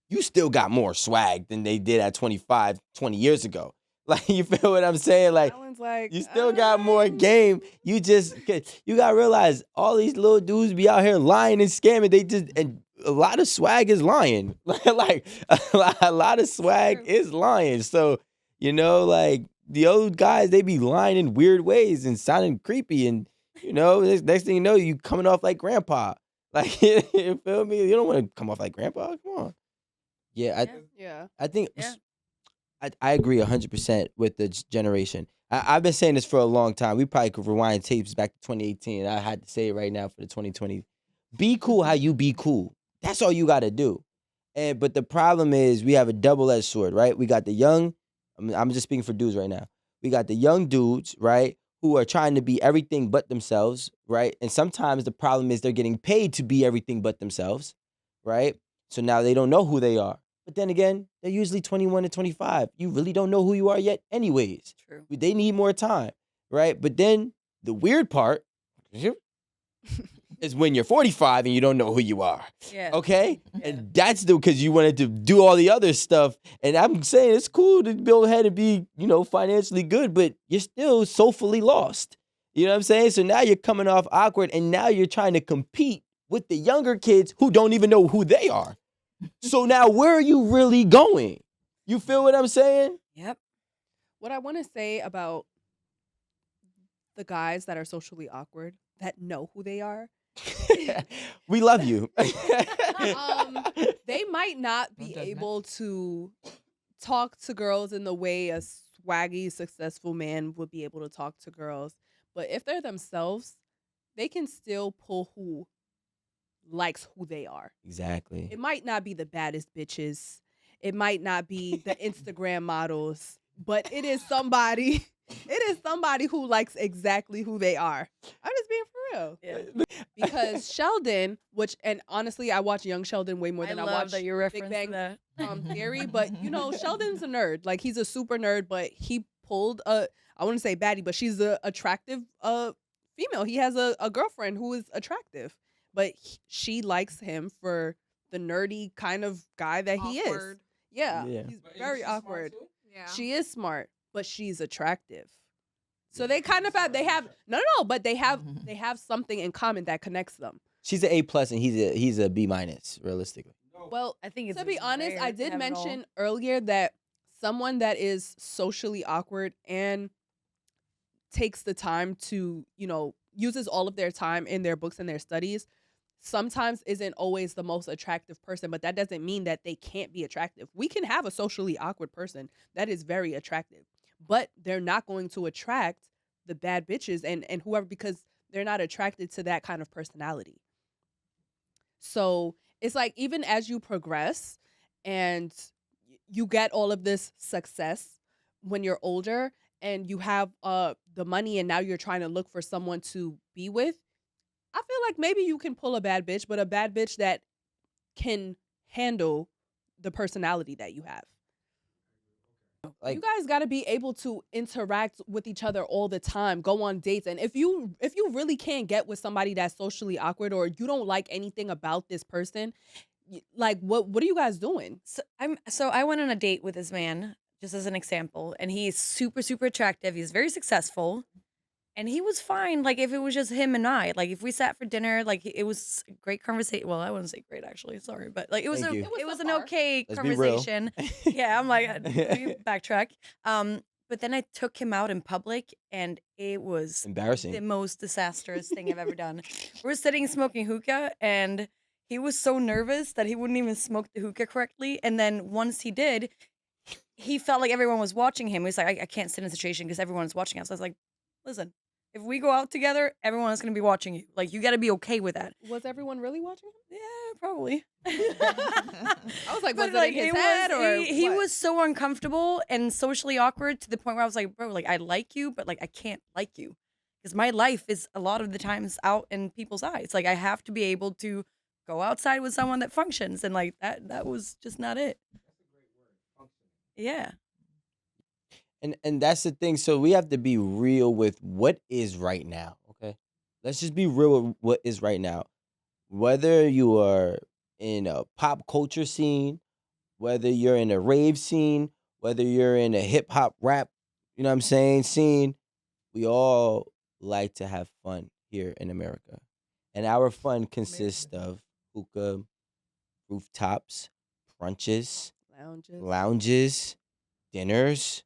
you still got more swag than they did at 25, 20 years ago. Like, you feel what I'm saying? Like, you still got more game. You gotta realize all these little dudes be out here lying and scamming. And a lot of swag is lying. Like a lot of swag is lying. So, you know, like, the old guys, they be lying in weird ways and sounding creepy. And, you know, next thing you know, you coming off like grandpa. Like, you feel me? You don't want to come off like grandpa. Come on. Yeah. I think I agree 100% with the generation. I've been saying this for a long time. We probably could rewind tapes back to 2018. I had to say it right now for the 2020 Be cool how you be cool. That's all you got to do. But the problem is we have a double-edged sword, right? We got the young, I'm just speaking for dudes right now. We got the young dudes, right, who are trying to be everything but themselves, right? And sometimes the problem is they're getting paid to be everything but themselves, right? So now they don't know who they are. But then again, they're usually 21 to 25. You really don't know who you are yet anyways. True. They need more time, right? But then the weird part is when you're 45 and you don't know who you are. Yeah. Okay? And that's because you wanted to do all the other stuff. And I'm saying it's cool to go ahead and be, financially good, but you're still soulfully lost. You know what I'm saying? So now you're coming off awkward and now you're trying to compete with the younger kids who don't even know who they are. So now where are you really going? You feel what I'm saying? Yep. What I want to say about the guys that are socially awkward that know who they are. We love you. They might not be able to talk to girls in the way a swaggy, successful man would be able to talk to girls. But if they're themselves, they can still pull who likes who they are. Exactly. It might not be the baddest bitches. It might not be the Instagram models, but it is somebody. It is somebody who likes exactly who they are. I'm just being for real. Yeah. Because Sheldon, and honestly, I watch Young Sheldon way more than I love watch that you Big referenced Bang that. Theory. But Sheldon's a nerd. Like he's a super nerd, but he pulled I wouldn't say baddie, but she's a attractive female. He has a girlfriend who is attractive, but she likes him for the nerdy kind of guy that he is. Awkward. Yeah, Yeah. he's very awkward. Yeah. She is smart, but she's attractive. So they kind of have but they have something in common that connects them. She's an A+ and he's a B-, realistically. Well, I think it's to be honest, rare I to did have it all. mention earlier that someone that is socially awkward and takes the time to, uses all of their time in their books and their studies, sometimes isn't always the most attractive person, but that doesn't mean that they can't be attractive. We can have a socially awkward person that is very attractive, but they're not going to attract the bad bitches and whoever, because they're not attracted to that kind of personality. So it's like, even as you progress and you get all of this success when you're older and you have the money and now you're trying to look for someone to be with, I feel like maybe you can pull a bad bitch, but a bad bitch that can handle the personality that you have. Like, you guys got to be able to interact with each other all the time, go on dates. And if you really can't get with somebody that's socially awkward, or you don't like anything about this person, like what are you guys doing? So I went on a date with this man, just as an example, and he's super, super attractive. He's very successful. And he was fine, like, if it was just him and I. Like, if we sat for dinner, like, it was a great conversation. Well, I wouldn't say great, actually. Sorry. But, like, it was an okay Let's be real. conversation. Yeah, I'm like, let me backtrack. But then I took him out in public, and it was embarrassing. the most disastrous thing I've ever done. We're sitting smoking hookah, and he was so nervous that he wouldn't even smoke the hookah correctly. And then once he did, he felt like everyone was watching him. He was like, I can't sit in a situation because everyone's watching us. I was like, listen, if we go out together, everyone is going to be watching you. Like, you got to be okay with that. Was everyone really watching him? Yeah, probably. I was like, was But, it in his head or he what? was so uncomfortable and socially awkward to the point where I was like, bro, like, I like you, but, like, I can't like you. Because my life is a lot of the times out in people's eyes. Like, I have to be able to go outside with someone that functions. And, like, that was just not it. Yeah. And that's the thing. So we have to be real with what is right now, okay? Let's just be real with what is right now. Whether you are in a pop culture scene, whether you're in a rave scene, whether you're in a hip hop rap, scene, we all like to have fun here in America. And our fun consists of hookah, rooftops, brunches, lounges, dinners,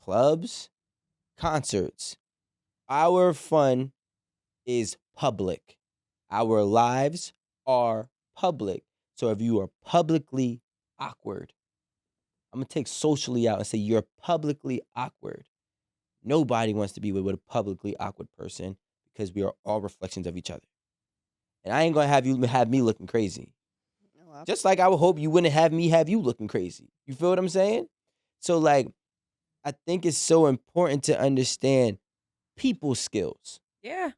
clubs, concerts. Our fun is public. Our lives are public. So if you are publicly awkward, I'm going to take socially out and say you're publicly awkward. Nobody wants to be with a publicly awkward person because we are all reflections of each other. And I ain't gonna have you have me looking crazy. Oh, Just like I would hope you wouldn't have me have you looking crazy. You feel what I'm saying? So like, I think it's so important to understand people skills, Yeah.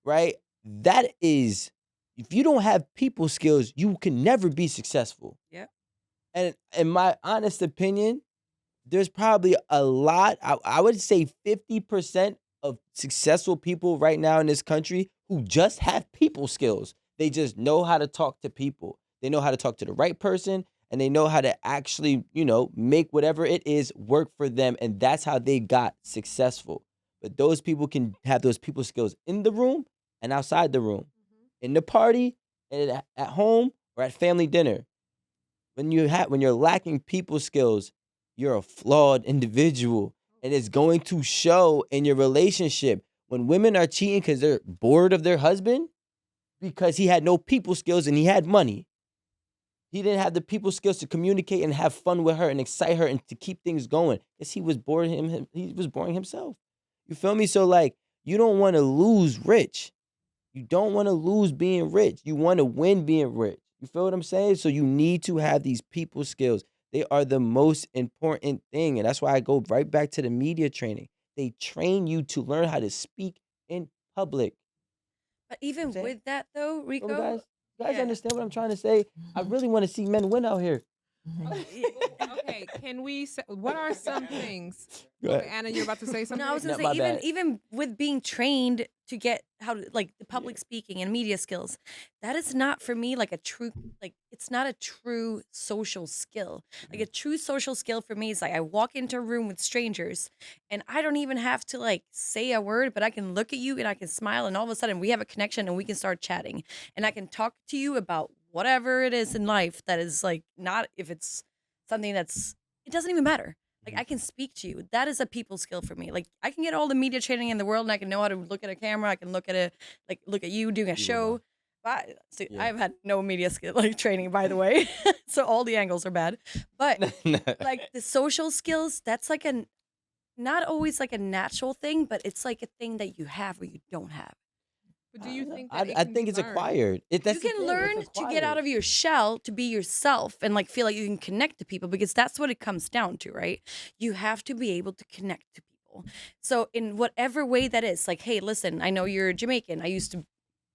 right? That is, if you don't have people skills, you can never be successful. Yeah. And in my honest opinion, there's probably a lot, I would say 50% of successful people right now in this country who just have people skills. They just know how to talk to people. They know how to talk to the right person, and they know how to actually, make whatever it is work for them. And that's how they got successful. But those people can have those people skills in the room and outside the room, in the party, and at home, or at family dinner. When you're lacking people skills, you're a flawed individual, and it's going to show in your relationship. When women are cheating because they're bored of their husband, because he had no people skills and he had money. He didn't have the people skills to communicate and have fun with her and excite her and to keep things going, because he was bored. He was boring himself. You feel me? So like, you don't want to lose rich. You don't want to lose being rich. You want to win being rich. You feel what I'm saying? So you need to have these people skills. They are the most important thing. And that's why I go right back to the media training. They train you to learn how to speak in public. But even saying? with that though, So Rico, you guys yeah. understand what I'm trying to say? I really want to see men win out here. Okay, can we say, what are some things? Go ahead. Okay, Anna, you're about to say something? No, I was gonna No, my say bad. even with being trained to get how to like the public speaking and media skills, that is not for me like a true it's not a true social skill. Like a true social skill for me is like I walk into a room with strangers and I don't even have to like say a word, but I can look at you and I can smile and all of a sudden we have a connection and we can start chatting and I can talk to you about whatever it is in life that is like not if it's something that's it doesn't even matter. Like I can speak to you. That is a people skill for me. Like I can get all the media training in the world and I can know how to look at a camera. I can look at look at you doing a show. But Yeah. I've had no media skill training, by the way. So all the angles are bad. But like the social skills, that's like not always like a natural thing, but it's like a thing that you have or you don't have. But do you think that I think it's acquired. You can learn to get out of your shell to be yourself and like feel like you can connect to people because that's what it comes down to, right? You have to be able to connect to people. So in whatever way that is, like, hey, listen, I know you're Jamaican. I used to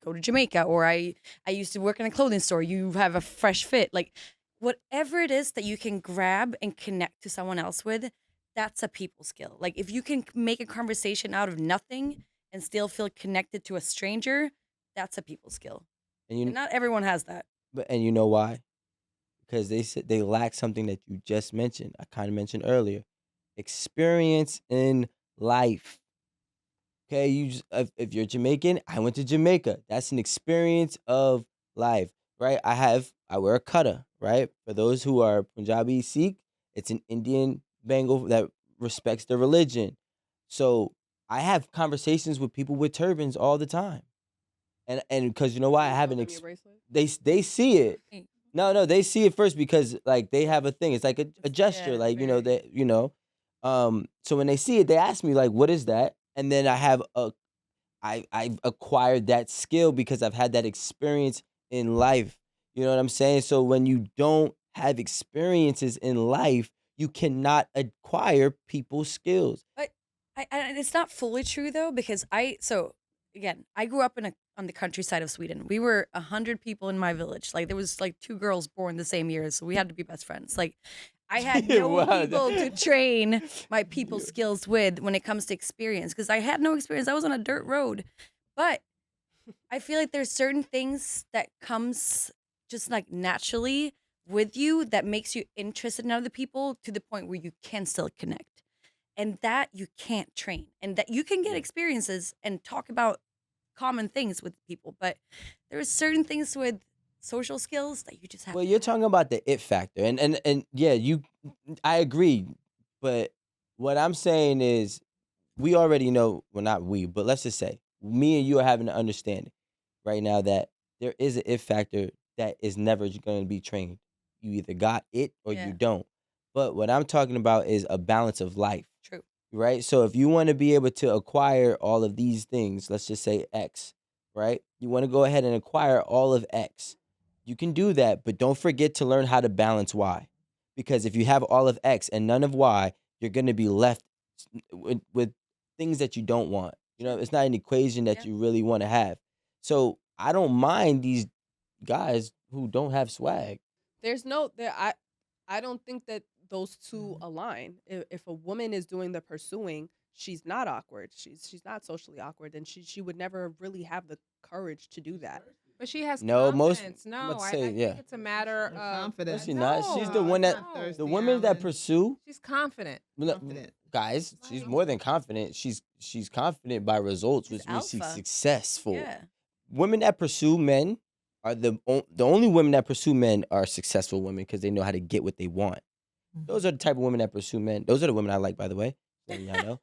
go to Jamaica, or I used to work in a clothing store. You have a fresh fit. Like whatever it is that you can grab and connect to someone else with, that's a people skill. Like if you can make a conversation out of nothing and still feel connected to a stranger, that's a people skill. And not everyone has that. And you know why? Because they said they lack something that you just mentioned. I kind of mentioned earlier. Experience in life. Okay, if you're Jamaican, I went to Jamaica. That's an experience of life, right? I wear a kata, right? For those who are Punjabi Sikh, it's an Indian Bengal that respects their religion. So I have conversations with people with turbans all the time, and because you know why I haven't. They see it. No, they see it first because like they have a thing. It's like a gesture, Yeah, like very. So when they see it, they ask me like, "What is that?" And then I've acquired that skill because I've had that experience in life. You know what I'm saying? So when you don't have experiences in life, you cannot acquire people skills. But it's not fully true though, because I grew up on the countryside of Sweden. We were 100 people in my village. Like there was like 2 girls born the same year, so we had to be best friends. Like I had no Wow. people to train my people skills with when it comes to experience because I had no experience. I was on a dirt road. But I feel like there's certain things that comes just like naturally with you that makes you interested in other people to the point where you can still connect. And that you can't train. And that you can get experiences and talk about common things with people, but there's certain things with social skills that you just have. Well, to you're have. talking about the it factor, and yeah, I agree, but what I'm saying is, we already know. Well, not we, but let's just say me and you are having an understanding right now that there is an it factor that is never going to be trained. You either got it or Yeah. you don't. But what I'm talking about is a balance of life. True. Right? So if you want to be able to acquire all of these things, let's just say X, right? You want to go ahead and acquire all of X. You can do that, but don't forget to learn how to balance Y. Because if you have all of X and none of Y, you're going to be left with things that you don't want. You know, it's not an equation that you really want to have. So I don't mind these guys who don't have swag. There's no there. I don't think that those two align. If a woman is doing the pursuing, she's not awkward. She's not socially awkward, and she would never really have the courage to do that. But she has No, confidence. let's I say, think yeah. it's a matter of confidence. No, she's not. She's the No, one that no. the women that pursue. She's confident. Confident. Guys, she's more than confident. She's confident by results, She's which means she's alpha. successful. Yeah. Women that pursue men are the only women that pursue men are successful women because they know how to get what they want. Those are the type of women that pursue men. Those are the women I like, by the way. So y'all know.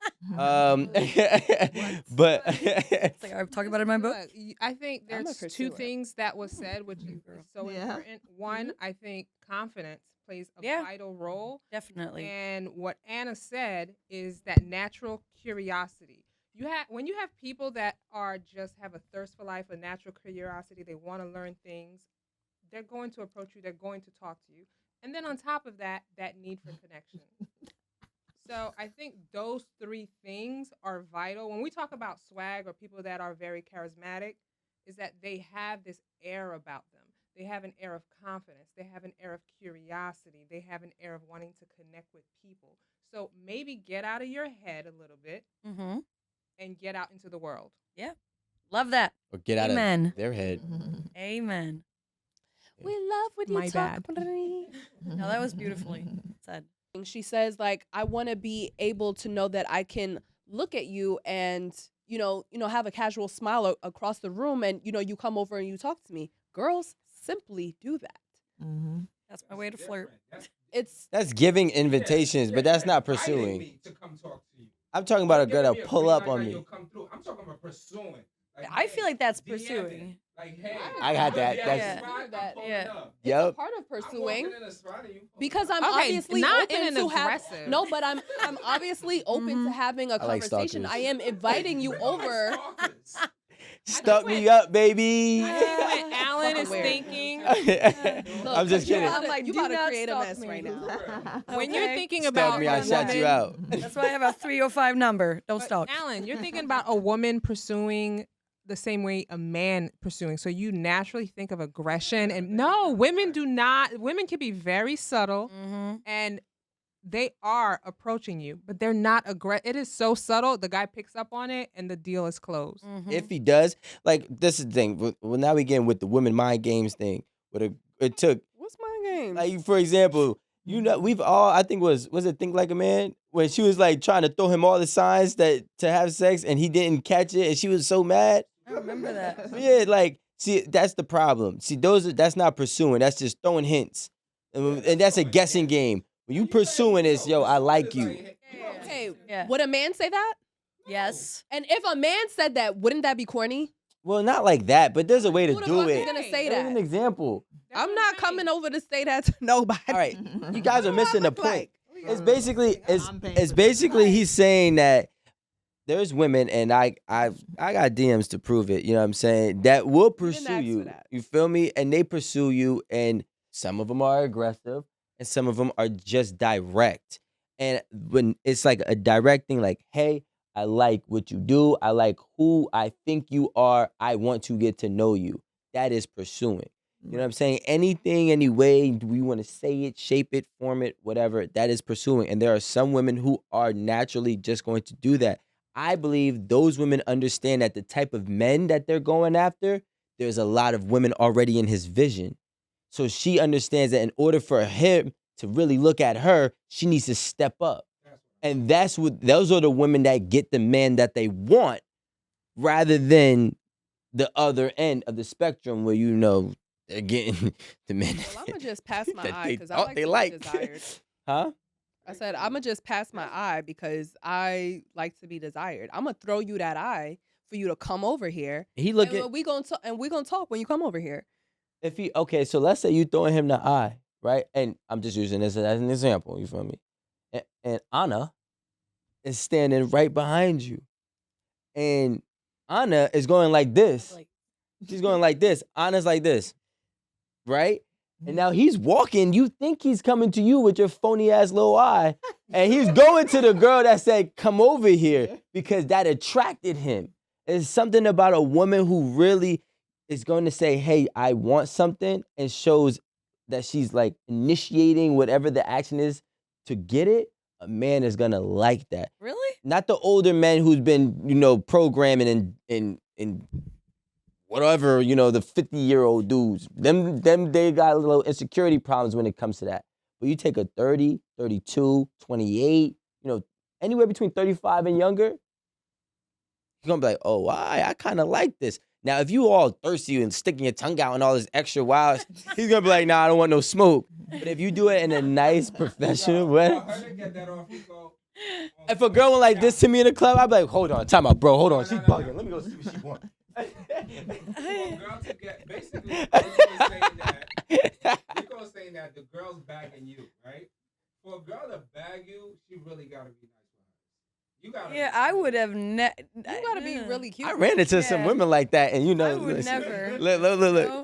But It's like I'm talking about it in my book. Look, I think I'm a there's two pursuer. things that was said, which is so Yeah. important. One, I think confidence plays a Yeah. vital role. Definitely. And what Anna said is that natural curiosity. When you have people that are just have a thirst for life, a natural curiosity, they want to learn things, they're going to approach you, they're going to talk to you. And then on top of that, that need for connection. So I think those three things are vital. When we talk about swag or people that are very charismatic, is that they have this air about them. They have an air of confidence. They have an air of curiosity. They have an air of wanting to connect with people. So maybe get out of your head a little bit Mm-hmm. and get out into the world. Love that. or get out Amen. of their head. Amen. We love when you My talk. No, that was beautifully said. She says, like, I want to be able to know that I can look at you and, have a casual smile across the room and, you come over and you talk to me. Girls simply do that. That's my way to flirt. It's That's giving invitations, but that's not pursuing. I'm talking about a girl that'll pull up on me. I'm talking about pursuing. I feel like that's pursuing. Like, hey, I got that. Yeah. That's it's a yep. part of pursuing in a spot and you because I'm Okay, obviously not open in an to have aggressive. no, but I'm obviously open to having a I like conversation. stalkers. I am inviting you over. Stuck me up, baby. When Alan is weird. thinking, I'm just You kidding. about to- I'm like, you do about to not create a stalk mess me. right now. when you're Okay. thinking Stalk about me, I a shut you woman- out. That's why I have a 305 number. Don't But stalk. Alan, you're thinking about a woman pursuing the same way a man pursuing. So you naturally think of aggression. And no, women do not. Women can be very subtle Mm-hmm. and they are approaching you, but they're not aggressive. It is so subtle. The guy picks up on it and the deal is closed. Mm-hmm. If he does, like, this is the thing. Well, now we getting with the women mind games thing. It took, What's my game? like, for example, we've all, I think was it Think Like a Man? When she was like trying to throw him all the signs to have sex and he didn't catch it and she was so mad. I remember that. Yeah, like, see, that's the problem. See, that's not pursuing. That's just throwing hints. And that's a guessing game. When you pursuing is, yo, I like you. Okay, Yeah. would a man say that? Yes. And if a man said that, wouldn't that be corny? Well, not like that, but there's a way to Who the do fuck is it. gonna say There's an that? example. That's I'm what not saying. coming over to say that to nobody. All right, you guys are missing the look point. like? It's basically I'm paying it's for basically this. he's saying that there's women, and I got DMs to prove it. You know what I'm saying? That will didn't pursue ask for you. that. You feel me? And they pursue you, and some of them are aggressive, and some of them are just direct. And when it's like a direct thing, like, hey, I like what you do. I like who I think you are. I want to get to know you. That is pursuing. You know what I'm saying? Anything, any way we want to say it, shape it, form it, whatever, that is pursuing. And there are some women who are naturally just going to do that. I believe those women understand that the type of men that they're going after, there's a lot of women already in his vision. So she understands that in order for him to really look at her, she needs to step up. And those are the women that get the man that they want rather than the other end of the spectrum where, they're getting the men. Well, I'm gonna just pass my that eye they because I thought like they to like. be desired. Huh? I said I'm gonna just pass my eye because I like to be desired. I'm gonna throw you that eye for you to come over here. He looking. And we gonna talk when you come over here. Okay, so let's say you throwing him the eye, right? And I'm just using this as an example. You feel me? And Anna is standing right behind you, and Anna is going like this. Like, She's going like this. Anna's like this, right? And now he's walking. You think he's coming to you with your phony ass little eye. And he's going to the girl that said, come over here, because that attracted him. It's something about a woman who really is going to say, hey, I want something, and shows that she's like initiating whatever the action is to get it. A man is going to like that. Really? Not the older men who's been, programming in whatever, the 50-year-old dudes. Them they got a little insecurity problems when it comes to that. But you take a 30, 32, 28, anywhere between 35 and younger, you're gonna be like, oh, I kind of like this. Now, if you all thirsty and sticking your tongue out and all this extra wild, he's gonna be like, nah, I don't want no smoke. But if you do it in a nice, professional way, if a girl went like this to me in the club, I'd be like, hold on, time out, bro, hold on, she's bugging. Let me go see what she wants. Basically, Rico's saying that the girl's bagging you, right? For a girl to bag you, she really gotta be nice with her. You gotta. Yeah, I would have never. You gotta be really cute. I ran into some women like that, and I would never. Look.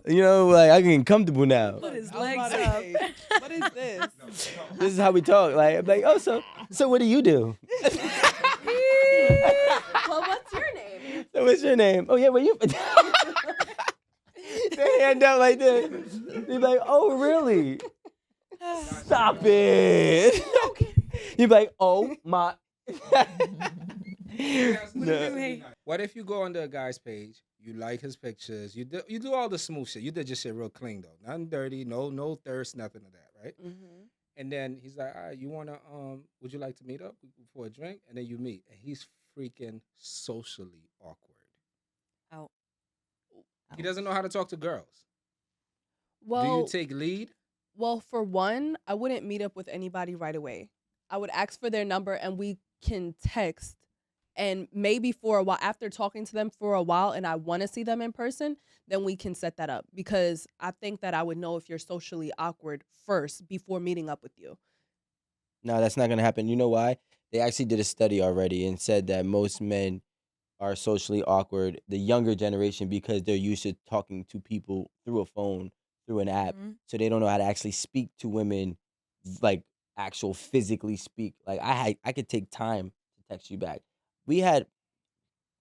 Like I getting comfortable now. Put his legs up. What is this? This is how we talk. Like, I'm like, oh, so what do you do? Well, what's your name? So what's your name? Oh yeah, well you. They hand out like this. You're like, oh really? Stop it. You're like, oh my. What if you go on the guy's page, you like his pictures, you do all the smooth shit. You did your shit real clean though, nothing dirty, no thirst, nothing of that, right? Mm-hmm. And then he's like, all right, you wanna would you like to meet up for a drink? And then you meet, and he's freaking socially awkward. Oh. He doesn't know how to talk to girls. Well, do you take lead? Well, for one, I wouldn't meet up with anybody right away. I would ask for their number and we can text. And maybe for a while, after talking to them for a while and I want to see them in person, then we can set that up. Because I think that I would know if you're socially awkward first before meeting up with you. No, that's not going to happen. You know why? They actually did a study already and said that most men are socially awkward, the younger generation, because they're used to talking to people through a phone, through an app. Mhm. So they don't know how to actually speak to women, like actual physically speak. Like I could take time to text you back. We had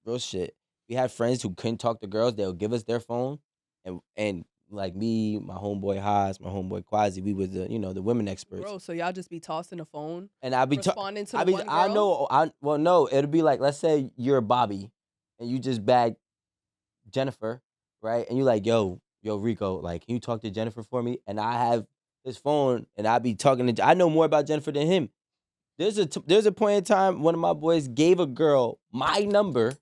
real shit. We had friends who couldn't talk to girls. They'll give us their phone, and like me, my homeboy Haas, my homeboy Quasi, we was the women experts. Bro, so y'all just be tossing the phone, And I'd be responding to the one girl? no, it'll be like, let's say you're Bobby and you just bag Jennifer, right? And you like, yo, Rico, like, can you talk to Jennifer for me? And I have his phone and I be talking to, I know more about Jennifer than him. There's a point in time one of my boys gave a girl my number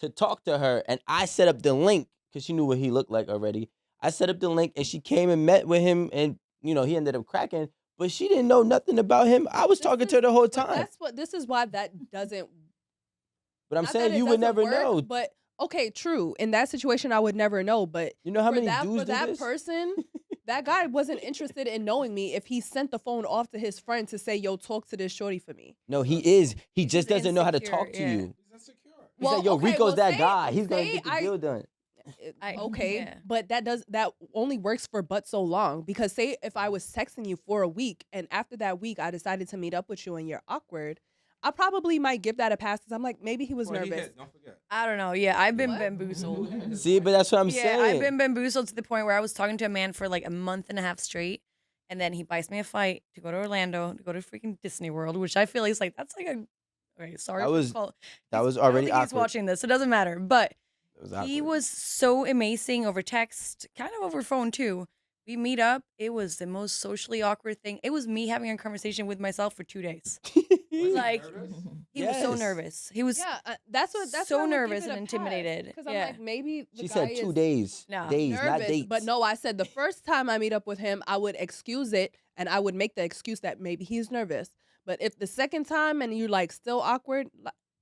to talk to her, and I set up the link because she knew what he looked like already. I set up the link and she came and met with him, and he ended up cracking, but she didn't know nothing about him. I was talking to her the whole time. This is why that doesn't. But I'm not saying that it you would doesn't never work, know. But okay, true. In that situation, I would never know. But You know how many dudes for do that this? person, that guy wasn't interested in knowing me if he sent the phone off to his friend to say, "Yo, talk to this shorty for me." No, he is. He just doesn't know how to insecure, talk to yeah. you. He's insecure. He's like, yo, Rico's that guy. He's gonna say get the deal done. Okay, yeah. but that only works for but so long, because say if I was texting you for a week and after that week I decided to meet up with you and you're awkward, I probably might give that a pass because I'm like, maybe he was Well, he nervous. hit, don't forget. I don't know. Yeah, I've been What? bamboozled. See, but that's what I'm Yeah, saying. I've been bamboozled to the point where I was talking to a man for like a month and a half straight, and then he buys me a flight to go to Orlando, to go to freaking Disney World, which I feel is like, that's like a. Okay, sorry. That for was- call- that was I don't already think he's awkward. watching this. It doesn't matter. But It was he awkward. was so amazing over text, kind of over phone too. We meet up. It was the most socially awkward thing. It was me having a conversation with myself for 2 days. Like, he was so Yes. nervous. He was Yeah, that's what. That's so what I would give nervous it and a intimidated. Because I'm Yeah. like, maybe the She guy said 2 is days. No. Days, not nervous. dates. But no, I said the first time I meet up with him, I would excuse it and I would make the excuse that maybe he's nervous. But if the second time and you're like still awkward,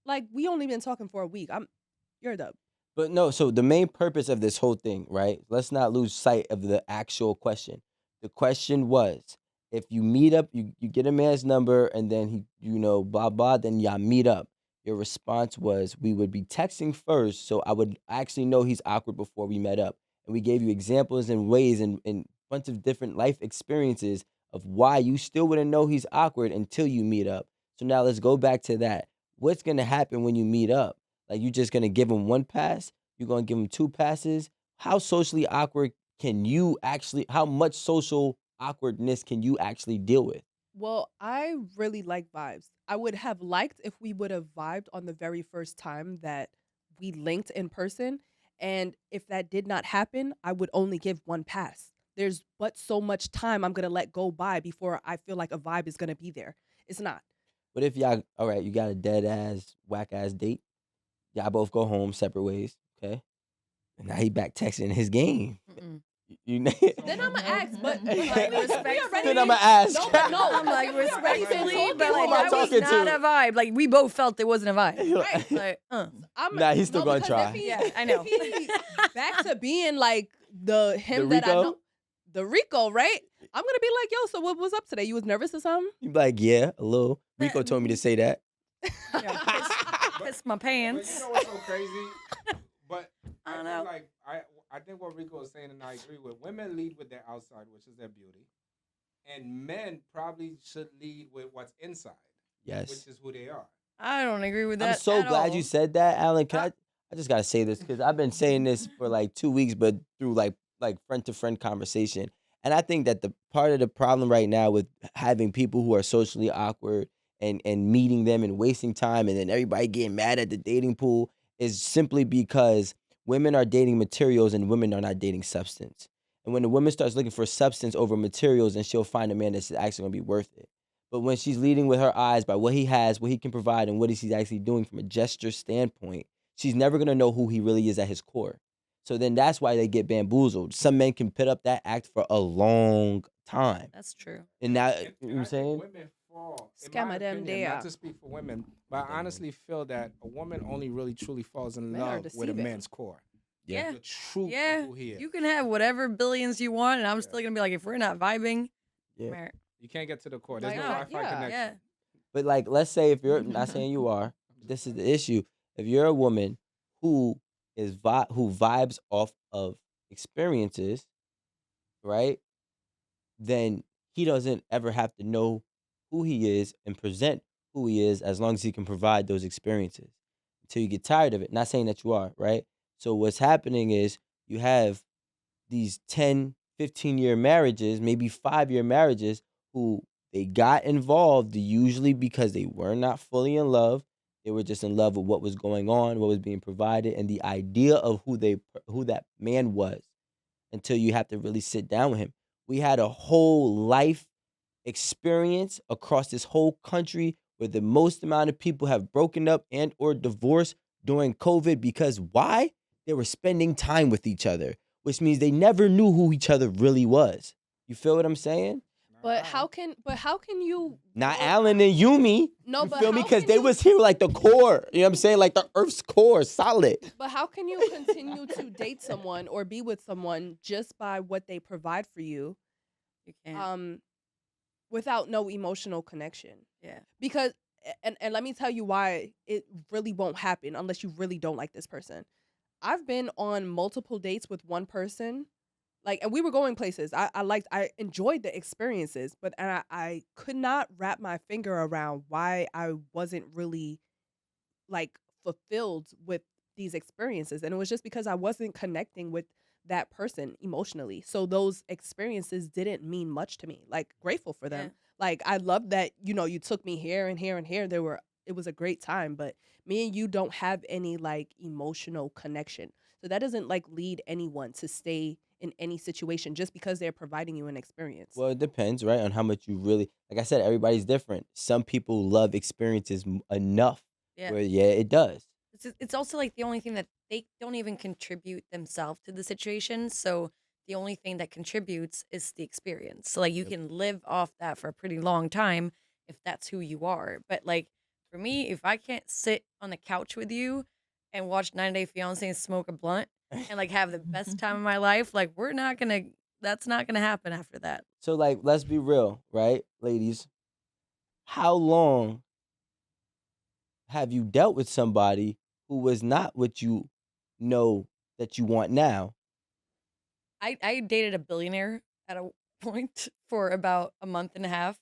like we only been talking for a week, you're a dub. But no, so the main purpose of this whole thing, right? Let's not lose sight of the actual question. The question was, if you meet up, you get a man's number and then he, blah, blah, then y'all meet up. your response was we would be texting first, so I would actually know he's awkward before we met up. And we gave you examples and ways and bunch of different life experiences of why you still wouldn't know he's awkward until you meet up. So now let's go back to that. What's gonna happen when you meet up? Like you just gonna give him one pass? You're gonna give him two passes? How socially awkward can you actually? How much social awkwardness can you actually deal with? Well, I really like vibes. I would have liked if we would have vibed on the very first time that we linked in person. And if that did not happen, I would only give one pass. There's but so much time I'm going to let go by before I feel like a vibe is going to be there. It's not. What if y'all, all right, you got a dead ass, whack ass date? Y'all both go home separate ways, okay? And now he back texting his game. Mm-mm. You Then I'm going to ask, but like, respectfully- Then I'ma ask. No, but no. I'm like, respectfully, talking but like, Who am I that was talking not to? a vibe. Like, we both felt it wasn't a vibe. Right. Like, Nah, he's still gonna because try. if he- Yeah, I know. if he back to being like him The that I Rico? know. The Rico, right? I'm going to be like, yo, so what was up today? You was nervous or something? You be like, yeah, a little. Rico told me to say that. piss my But pants. you know what's so crazy? But I I don't feel know. like I think what Rico is saying, and I agree with. Women lead with their outside, which is their beauty, and men probably should lead with what's inside, Yes. which is who they are. I don't agree with that. I'm so at glad all. you said that, Alan. I just gotta say this because I've been saying this for like 2 weeks, but through like friend to friend conversation. And I think that the part of the problem right now with having people who are socially awkward and meeting them and wasting time and then everybody getting mad at the dating pool is simply because women are dating materials and women are not dating substance. And when the woman starts looking for substance over materials, then she'll find a man that's actually gonna be worth it. But when she's leading with her eyes by what he has, what he can provide, and what he's actually doing from a gesture standpoint, she's never gonna know who he really is at his core. So then that's why they get bamboozled. Some men can put up that act for a long time. That's true. And now, And you know what I'm I saying? think women fall. In Scammer my them opinion, there. not to speak for women, but I honestly feel that a woman only really truly falls in Men are love with a deceiving. man's core. Yeah. The truth Yeah. of who he is. You can have whatever billions you want, and I'm still gonna be like, if we're not vibing, Yeah. Mer- You can't get to the core. There's Like, no yeah, Wi-Fi yeah. connection. yeah. But like, let's say if you're not saying you are, this is the issue. If you're a woman who who vibes off of experiences, right? Then he doesn't ever have to know who he is and present who he is as long as he can provide those experiences until you get tired of it. Not saying that you are, right? So what's happening is you have these 10, 15-year marriages, maybe 5-year marriages who they got involved usually because they were not fully in love. They were just in love with what was going on, what was being provided, and the idea of who that man was until you have to really sit down with him. We had a whole life experience across this whole country where the most amount of people have broken up and or divorced during COVID because why? They were spending time with each other, which means they never knew who each other really was. You feel what I'm saying? But how can you Not Alan and Yumi. No, You but feel me? how Because can they you- was here like the core. You know what I'm saying? Like the Earth's core, solid. But how can you continue to date someone or be with someone just by what they provide for you, You can't. without no emotional connection? Yeah. Because and let me tell you why it really won't happen unless you really don't like this person. I've been on multiple dates with one person, like, and we were going places. I enjoyed the experiences, but I could not wrap my finger around why I wasn't really like fulfilled with these experiences, and it was just because I wasn't connecting with that person emotionally. So those experiences didn't mean much to me. Like, grateful for them. Yeah. Like, I love that, you took me here and here and here. It was a great time, but me and you don't have any like emotional connection. So that doesn't like lead anyone to stay in any situation just because they're providing you an experience. Well, it depends, right? On how much you really, like I said, everybody's different. Some people love experiences enough Yeah. where, yeah, it does. It's also like the only thing that they don't even contribute themselves to the situation. So the only thing that contributes is the experience. So like you can live off that for a pretty long time if that's who you are. But like for me, if I can't sit on the couch with you and watch 90 Day Fiance and smoke a blunt and like have the best time of my life, like that's not gonna happen after that. So, like, let's be real, right, ladies? How long have you dealt with somebody who was not what you know that you want now? I dated a billionaire at a point for about a month and a half.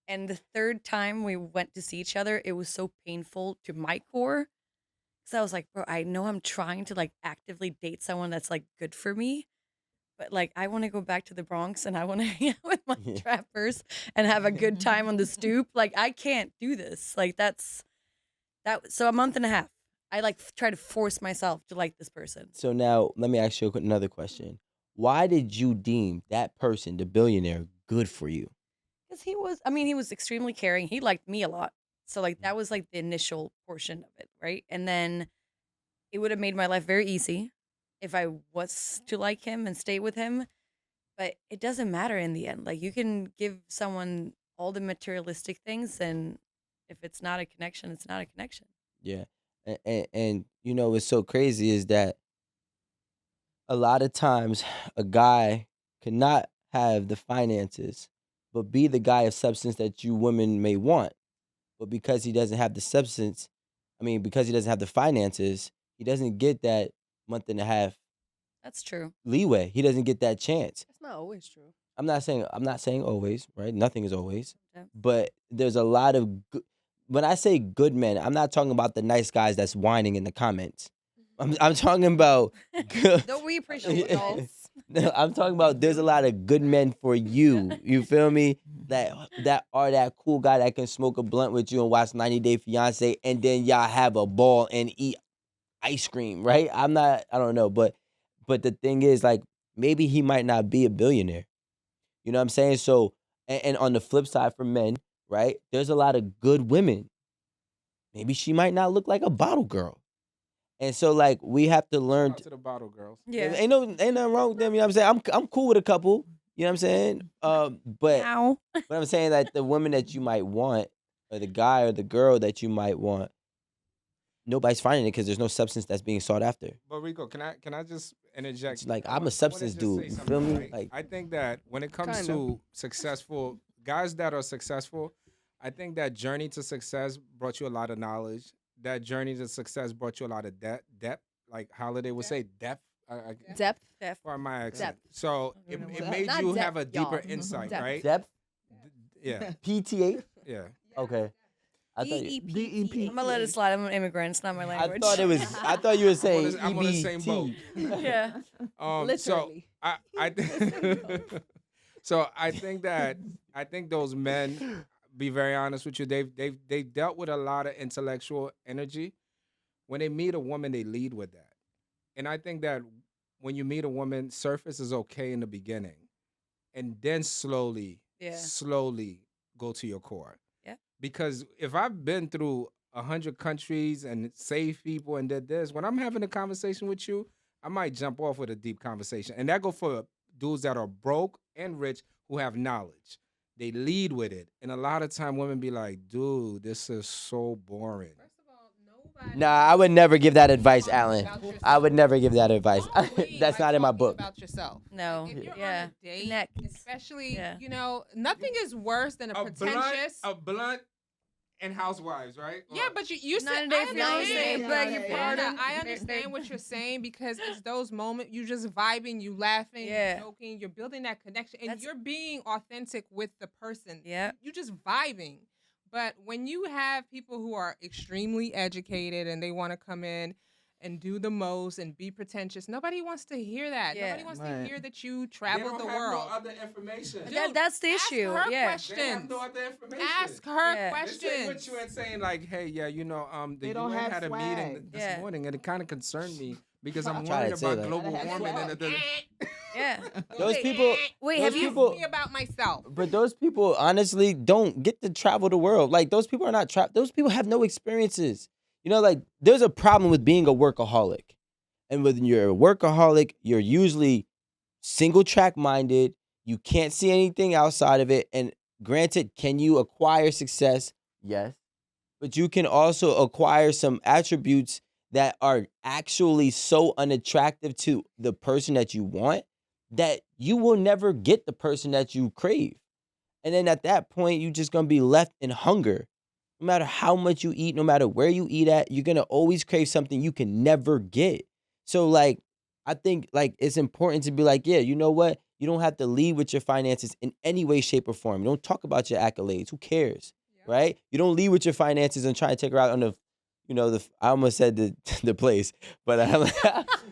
And the third time we went to see each other, it was so painful to my core. So I was like, bro, I know I'm trying to like actively date someone that's like good for me. But like, I want to go back to the Bronx and I want to hang out with my Yeah. trappers and have a good time on the stoop. Like, I can't do this. Like, that's that. So a month and a half, I like try to force myself to like this person. So now let me ask you another question. Why did you deem that person, the billionaire, good for you? Because he was extremely caring. He liked me a lot. So like that was like the initial portion of it, right? And then it would have made my life very easy if I was to like him and stay with him. But it doesn't matter in the end. Like you can give someone all the materialistic things, and if it's not a connection, it's not a connection. Yeah. And you know what's so crazy is that a lot of times a guy cannot have the finances, but be the guy of substance that you women may want. But because he doesn't have the substance, because he doesn't have the finances, he doesn't get that month and a half That's true. leeway. He doesn't get that chance. That's not always true. I'm not saying always, right? Nothing is always. Yeah. But there's a lot of when I say good men, I'm not talking about the nice guys that's whining in the comments. I'm talking about Though we appreciate adults. No, I'm talking about there's a lot of good men for you. You feel me? That are that cool guy that can smoke a blunt with you and watch 90 Day Fiance and then y'all have a ball and eat ice cream, right? I don't know, but the thing is, like, maybe he might not be a billionaire. You know what I'm saying? So, and on the flip side for men, right? There's a lot of good women. Maybe she might not look like a bottle girl. And so, like, we have to learn. Shout out to the bottle girls. Yeah. Ain't nothing wrong with them. You know what I'm saying? I'm cool with a couple. You know what I'm saying? But Ow. I'm saying that the woman that you might want, or the guy or the girl that you might want, nobody's finding it because there's no substance that's being sought after. But Rico, can I just interject? It's like, I I'm a wanna substance just dude, say you something, feel me? right? Like- I think that when it comes Kinda. to successful guys that are successful, I think that journey to success brought you a lot of knowledge. That journey to success brought you a lot of depth, like Holiday would say, depth. Depth. Pardon my accent. Depth. So I it, don't know it what made that- you not have a depth, deeper y'all. insight, Depth. right? Depth? Yeah, PTA? yeah. Okay. I thought you, DEP. I'm gonna let it slide. I'm an immigrant. It's not my I language. thought it was. I thought you were saying I'm on the same boat. EBT. Yeah. Literally. So I think those men, be very honest with you, they've dealt with a lot of intellectual energy. When they meet a woman, they lead with that. And I think that when you meet a woman, surface is okay in the beginning. And then slowly go to your core. Yeah. Because if I've been through 100 countries and saved people and did this, when I'm having a conversation with you, I might jump off with a deep conversation. And that go for dudes that are broke and rich who have knowledge. They lead with it. And a lot of time women be like, dude, this is so boring. First of all, nobody. Nah, I would never give that advice, Alan. About yourself. I would never give that advice. Only That's by not in my talking book. About yourself. No. If you're Yeah. on a date, Connect. especially, Yeah. nothing is worse than a pretentious. A blunt and housewives, right? Yeah, but you said 90 Day I Fiancé, understand. beg your Yeah, pardon. I understand what you're saying because it's those moments you just vibing, you laughing, Yeah. you joking, you're building that connection, and That's- you're being authentic with the person. Yeah. You just vibing. But when you have people who are extremely educated and they want to come in and do the most and be pretentious, nobody wants to hear that. Yeah. Nobody wants to Right. hear that you They traveled don't the have world. no other information. Dude, That's the ask issue. her Yeah. They have questions. no other information. Ask her Yeah. They sit with questions. you and saying like, hey, yeah, the They don't UN have had a meeting swag. this Yeah. morning and it kind of concerned me because I'm Try to worried say about that. global Gotta have warming. swag. Yeah. Those Wait, people. Wait, those have you? people, Me about myself. But those people honestly don't get to travel the world. Like, those people are not those people have no experiences. You know, like, there's a problem with being a workaholic. And when you're a workaholic, you're usually single track minded. You can't see anything outside of it. And granted, can you acquire success? Yes. But you can also acquire some attributes that are actually so unattractive to the person that you want that you will never get the person that you crave. And then at that point, you're just going to be left in hunger. No matter how much you eat, no matter where you eat at, you're gonna always crave something you can never get. So like, I think like it's important to be like, yeah, you know what? You don't have to lead with your finances in any way, shape, or form. You don't talk about your accolades. Who cares, right? You don't lead with your finances and try to take her out on the, I almost said the place, but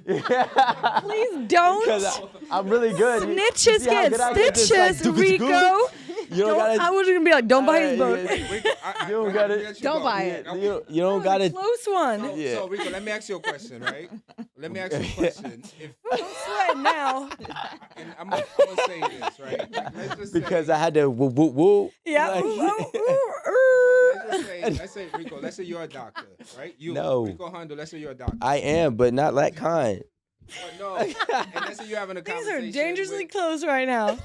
Please don't. Because I'm really good. Snitches See how get good I get this, like, stitches, doo-doo-doo-doo? Rico. You don't gotta. I was gonna be like, don't buy his boat. Rico, You don't gotta- Don't buy it. You don't gotta. Close one. Yeah. So Rico, let me ask you a question, right? Let me ask you a question. If I'm sweating now. and I'm gonna say this, right? Like, let's just Because say, I had to woo. Yeah. Like- let's say Rico, let's say you're a doctor, right? You, No. Rico Hondo, let's say you're a doctor. I am, but not that kind. But no, and let's say you're having a These conversation. are dangerously with, close right now.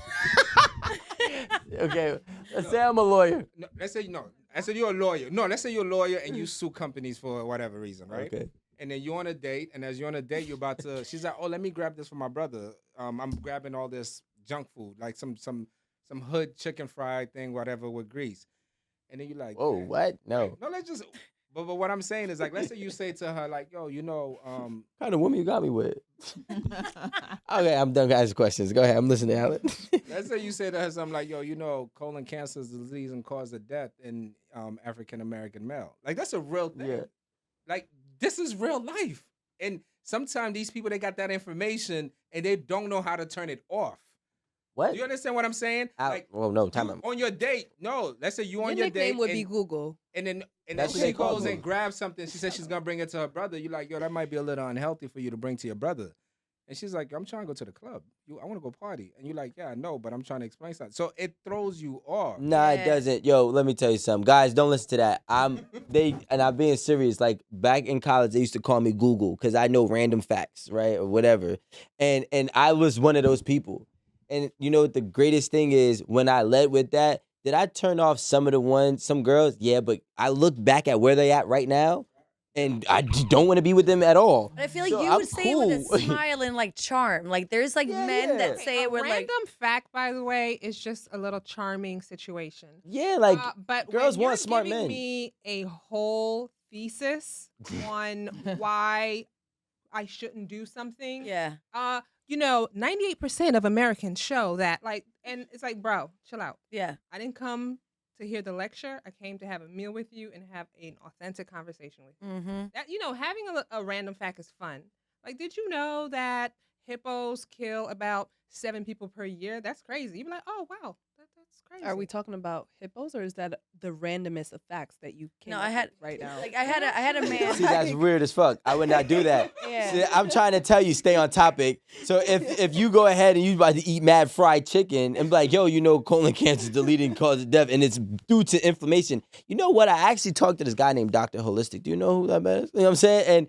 Okay, let's say I'm a lawyer. no, let's say you're a lawyer. No, let's say you're a lawyer and you sue companies for whatever reason, right? Okay. And then you're on a date, and as you're on a date, you're about to. She's like, "Oh, let me grab this for my brother. I'm grabbing all this junk food, like some hood chicken fried thing, whatever with grease." And then you're like, Whoa, "Man." what? No. No, let's just. But what I'm saying is like, let's say you say to her like, "Yo, What kind of woman you got me with? Okay, I'm done asking questions. Go ahead. I'm listening, Alan. let's say you say to her something like, yo, colon cancer is the disease and cause of death in African American male. Like that's a real thing. Yeah. Like this is real life. And sometimes these people, they got that information and they don't know how to turn it off. What? Do you understand what I'm saying? No, time you, out. on your date, no. Let's say you on Your your date. nickname would be and, Google. and then That's what she they call goes me. and grabs something. She says she's gonna bring it to her brother. You're like, yo, that might be a little unhealthy for you to bring to your brother. And she's like, I'm trying to go to the club. I want to go party. And you're like, yeah, I know, but I'm trying to explain something. So it throws you off. Nah, it doesn't. Yo, let me tell you something. Guys, don't listen to that. I'm being serious. Like back in college, they used to call me Google because I know random facts, right? Or whatever. And I was one of those people. And you know what the greatest thing is when I led with that, did I turn off some girls? Yeah, but I look back at where they at right now and I just don't want to be with them at all. But I feel like So you I'm would say it with cool. a smile and like charm. Like there's like men that say it with like. Random fact, by the way, is just a little charming situation. Yeah, like but girls when want you're smart giving men. me a whole thesis on why I shouldn't do something. Yeah. 98% of Americans show that, like, and it's like, bro, chill out. Yeah. I didn't come to hear the lecture. I came to have a meal with you and have an authentic conversation with you. Mm-hmm. That having a random fact is fun. Like, did you know that hippos kill about 7 people per year? That's crazy. You'd be like, oh wow, that's crazy. Are we talking about hippos, or is that the randomest of facts that you came No, up I had with right now? like I had a man. See, that's weird as fuck. I would not do that. Yeah. See, I'm trying to tell you, stay on topic. So if you go ahead and you about to eat mad fried chicken and be like, yo, colon cancer is the leading cause of death and it's due to inflammation. You know what? I actually talked to this guy named Dr. Holistic. Do you know who that man is? You know what I'm saying?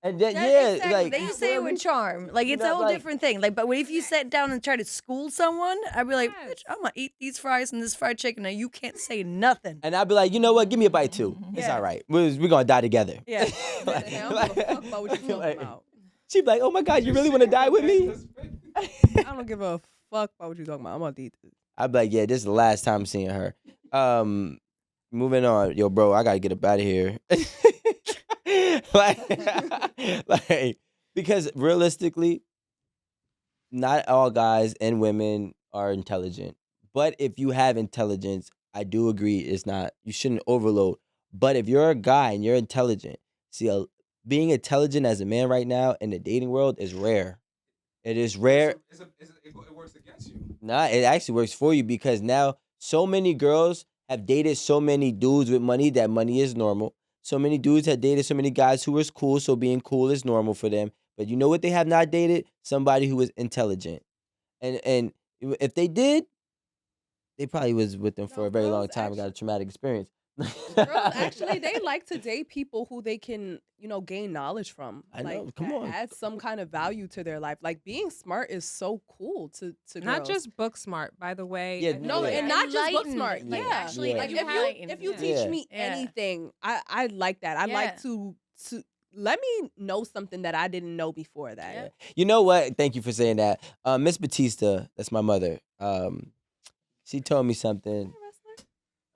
And then, yeah, Exactly. like They say it with charm. Like it's a whole different thing. Like, but if you sat down and tried to school someone, I'd be like, bitch, I'm gonna eat these fries and this fried chicken, and you can't say nothing. And I'd be like, you know what? Give me a bite too. It's Yeah. all right. We're gonna die together. Yeah. I don't give a fuck about what you talking about. She'd be like, oh my God, you really want to die with me? I don't give a fuck about what you talking about. I'm gonna eat this. I'd be like, yeah, this is the last time seeing her. Moving on. Yo, bro, I gotta get up out of here. like, because realistically, not all guys and women are intelligent. But if you have intelligence, I do agree you shouldn't overload. But if you're a guy and you're intelligent, being intelligent as a man right now in the dating world is rare. It is rare. It works against you. Nah, it actually works for you because now so many girls have dated so many dudes with money that money is normal. So many dudes have dated so many guys who was cool, so being cool is normal for them. But you know what they have not dated? Somebody who was intelligent. And if they did, they probably was with them for a very long girls time and got a traumatic experience. Girls actually they like to date people who they can, gain knowledge from. I know, Like, come that on. adds some kind of value to their life. Like being smart is so cool to Not girls. just book smart, by the way. Yeah, I think No, Yeah. and not just book Enlightened. smart. Like, Yeah, actually, Yeah. like if you Yeah. teach Yeah. me Yeah. anything, I like that. I Yeah. like to let me know something that I didn't know before that. Yeah. You know what? Thank you for saying that. Miss Batista, that's my mother. She told me something. Is that a wrestler?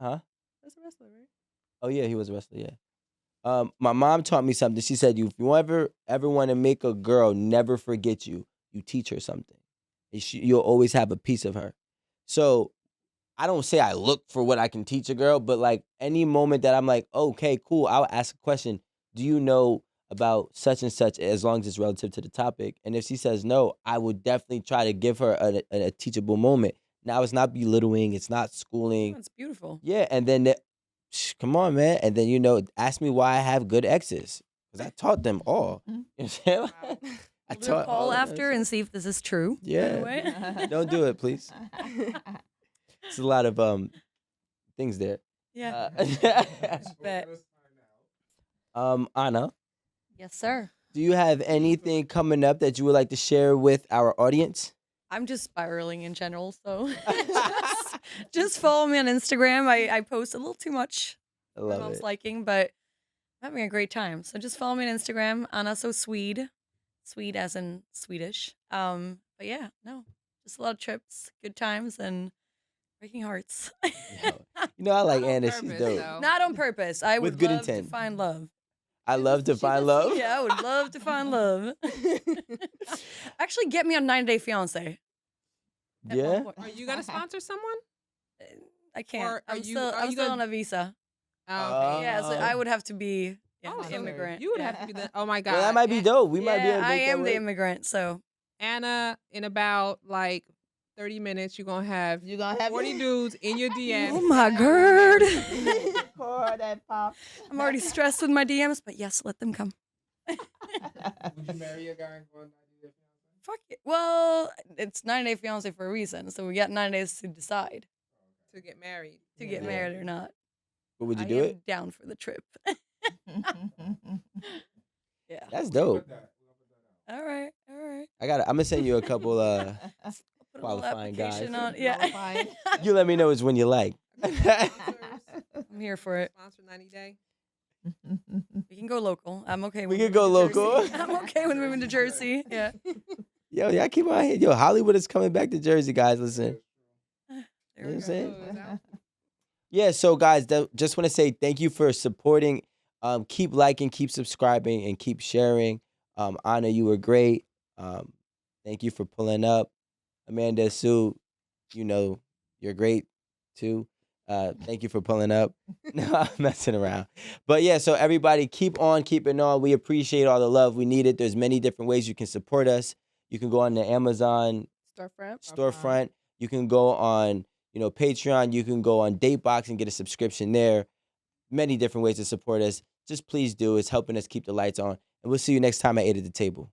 Huh? That's a wrestler, right? Oh yeah, he was a wrestler. Yeah. My mom taught me something. She said, if you ever want to make a girl never forget you, you teach her something. And you'll always have a piece of her. So I don't say I look for what I can teach a girl, but like any moment that I'm like, okay, cool, I'll ask a question. Do you know about such and such, as long as it's relative to the topic? And if she says no, I would definitely try to give her a teachable moment. Now it's not belittling, it's not schooling. That's beautiful. Yeah, and then come on, man. And then, ask me why I have good exes. Because I taught them all. You know what I'm saying? I We'll do a call all of after them. and see if this is true. by the Yeah. way. Don't do it, please. It's a lot of things there. Yeah. Bet. Anna, Yes, sir. do you have anything coming up that you would like to share with our audience? I'm just spiraling in general, so just follow me on Instagram. I post a little too much. I My love mom's it. liking, but I'm having a great time. So just follow me on Instagram, Anna So Swede, Swede as in Swedish. But yeah, no, just a lot of trips, good times, and breaking hearts. Yo, I like Not on Anna. She's purpose, dope. though. Not on purpose. I With would good love intent. to find love. I love to find love. Yeah, I would love to find love. Actually, get me on 90 Day Fiance. at one Yeah? point. Are you gonna sponsor someone? I can't. Or are I'm you- still. are I'm you still gonna- on a visa. Oh, okay. Yeah, so I would have to be Oh, the so immigrant. You would yeah. have to be the. Oh my God. Well, that might be dope. We might be able to I make that am the work. immigrant, so Anna, in about like 30 minutes, you're gonna have You gonna have 40 dudes in your DM. oh my god, Pour that pop. I'm already stressed with my DMs, but yes, let them come. Would you marry a guy for 90 days? Fuck it. Well, it's 90 Day Fiance for a reason, so we got 9 days to decide To get married. to get Yeah. married or not. But would you I do am it? down for the trip. Yeah. That's dope. All right. All right. I'm gonna send you a couple Put a little Qualifying guys. application on. Yeah. Qualifying. you let me know it's when you like. I'm here for it. Sponsor 90 Day. We can go local. I'm okay. We with can go moving to local. Jersey. I'm okay with moving to Jersey. Yeah. Yo, y'all keep on here. Yo, Hollywood is coming back to Jersey, guys. Listen. There You know we what I'm go. saying? Yeah, so guys, just want to say thank you for supporting. Keep liking, keep subscribing, and keep sharing. Anna, you were great. Thank you for pulling up. Amanda, Sue, you're great too. Thank you for pulling up. No, I'm messing around. But yeah, so everybody keep on keeping on. We appreciate all the love. We need it. There's many different ways you can support us. You can go on the Amazon storefront. You can go on, Patreon. You can go on Datebox and get a subscription there. Many different ways to support us. Just please do. It's helping us keep the lights on. And we'll see you next time at 8 at the table.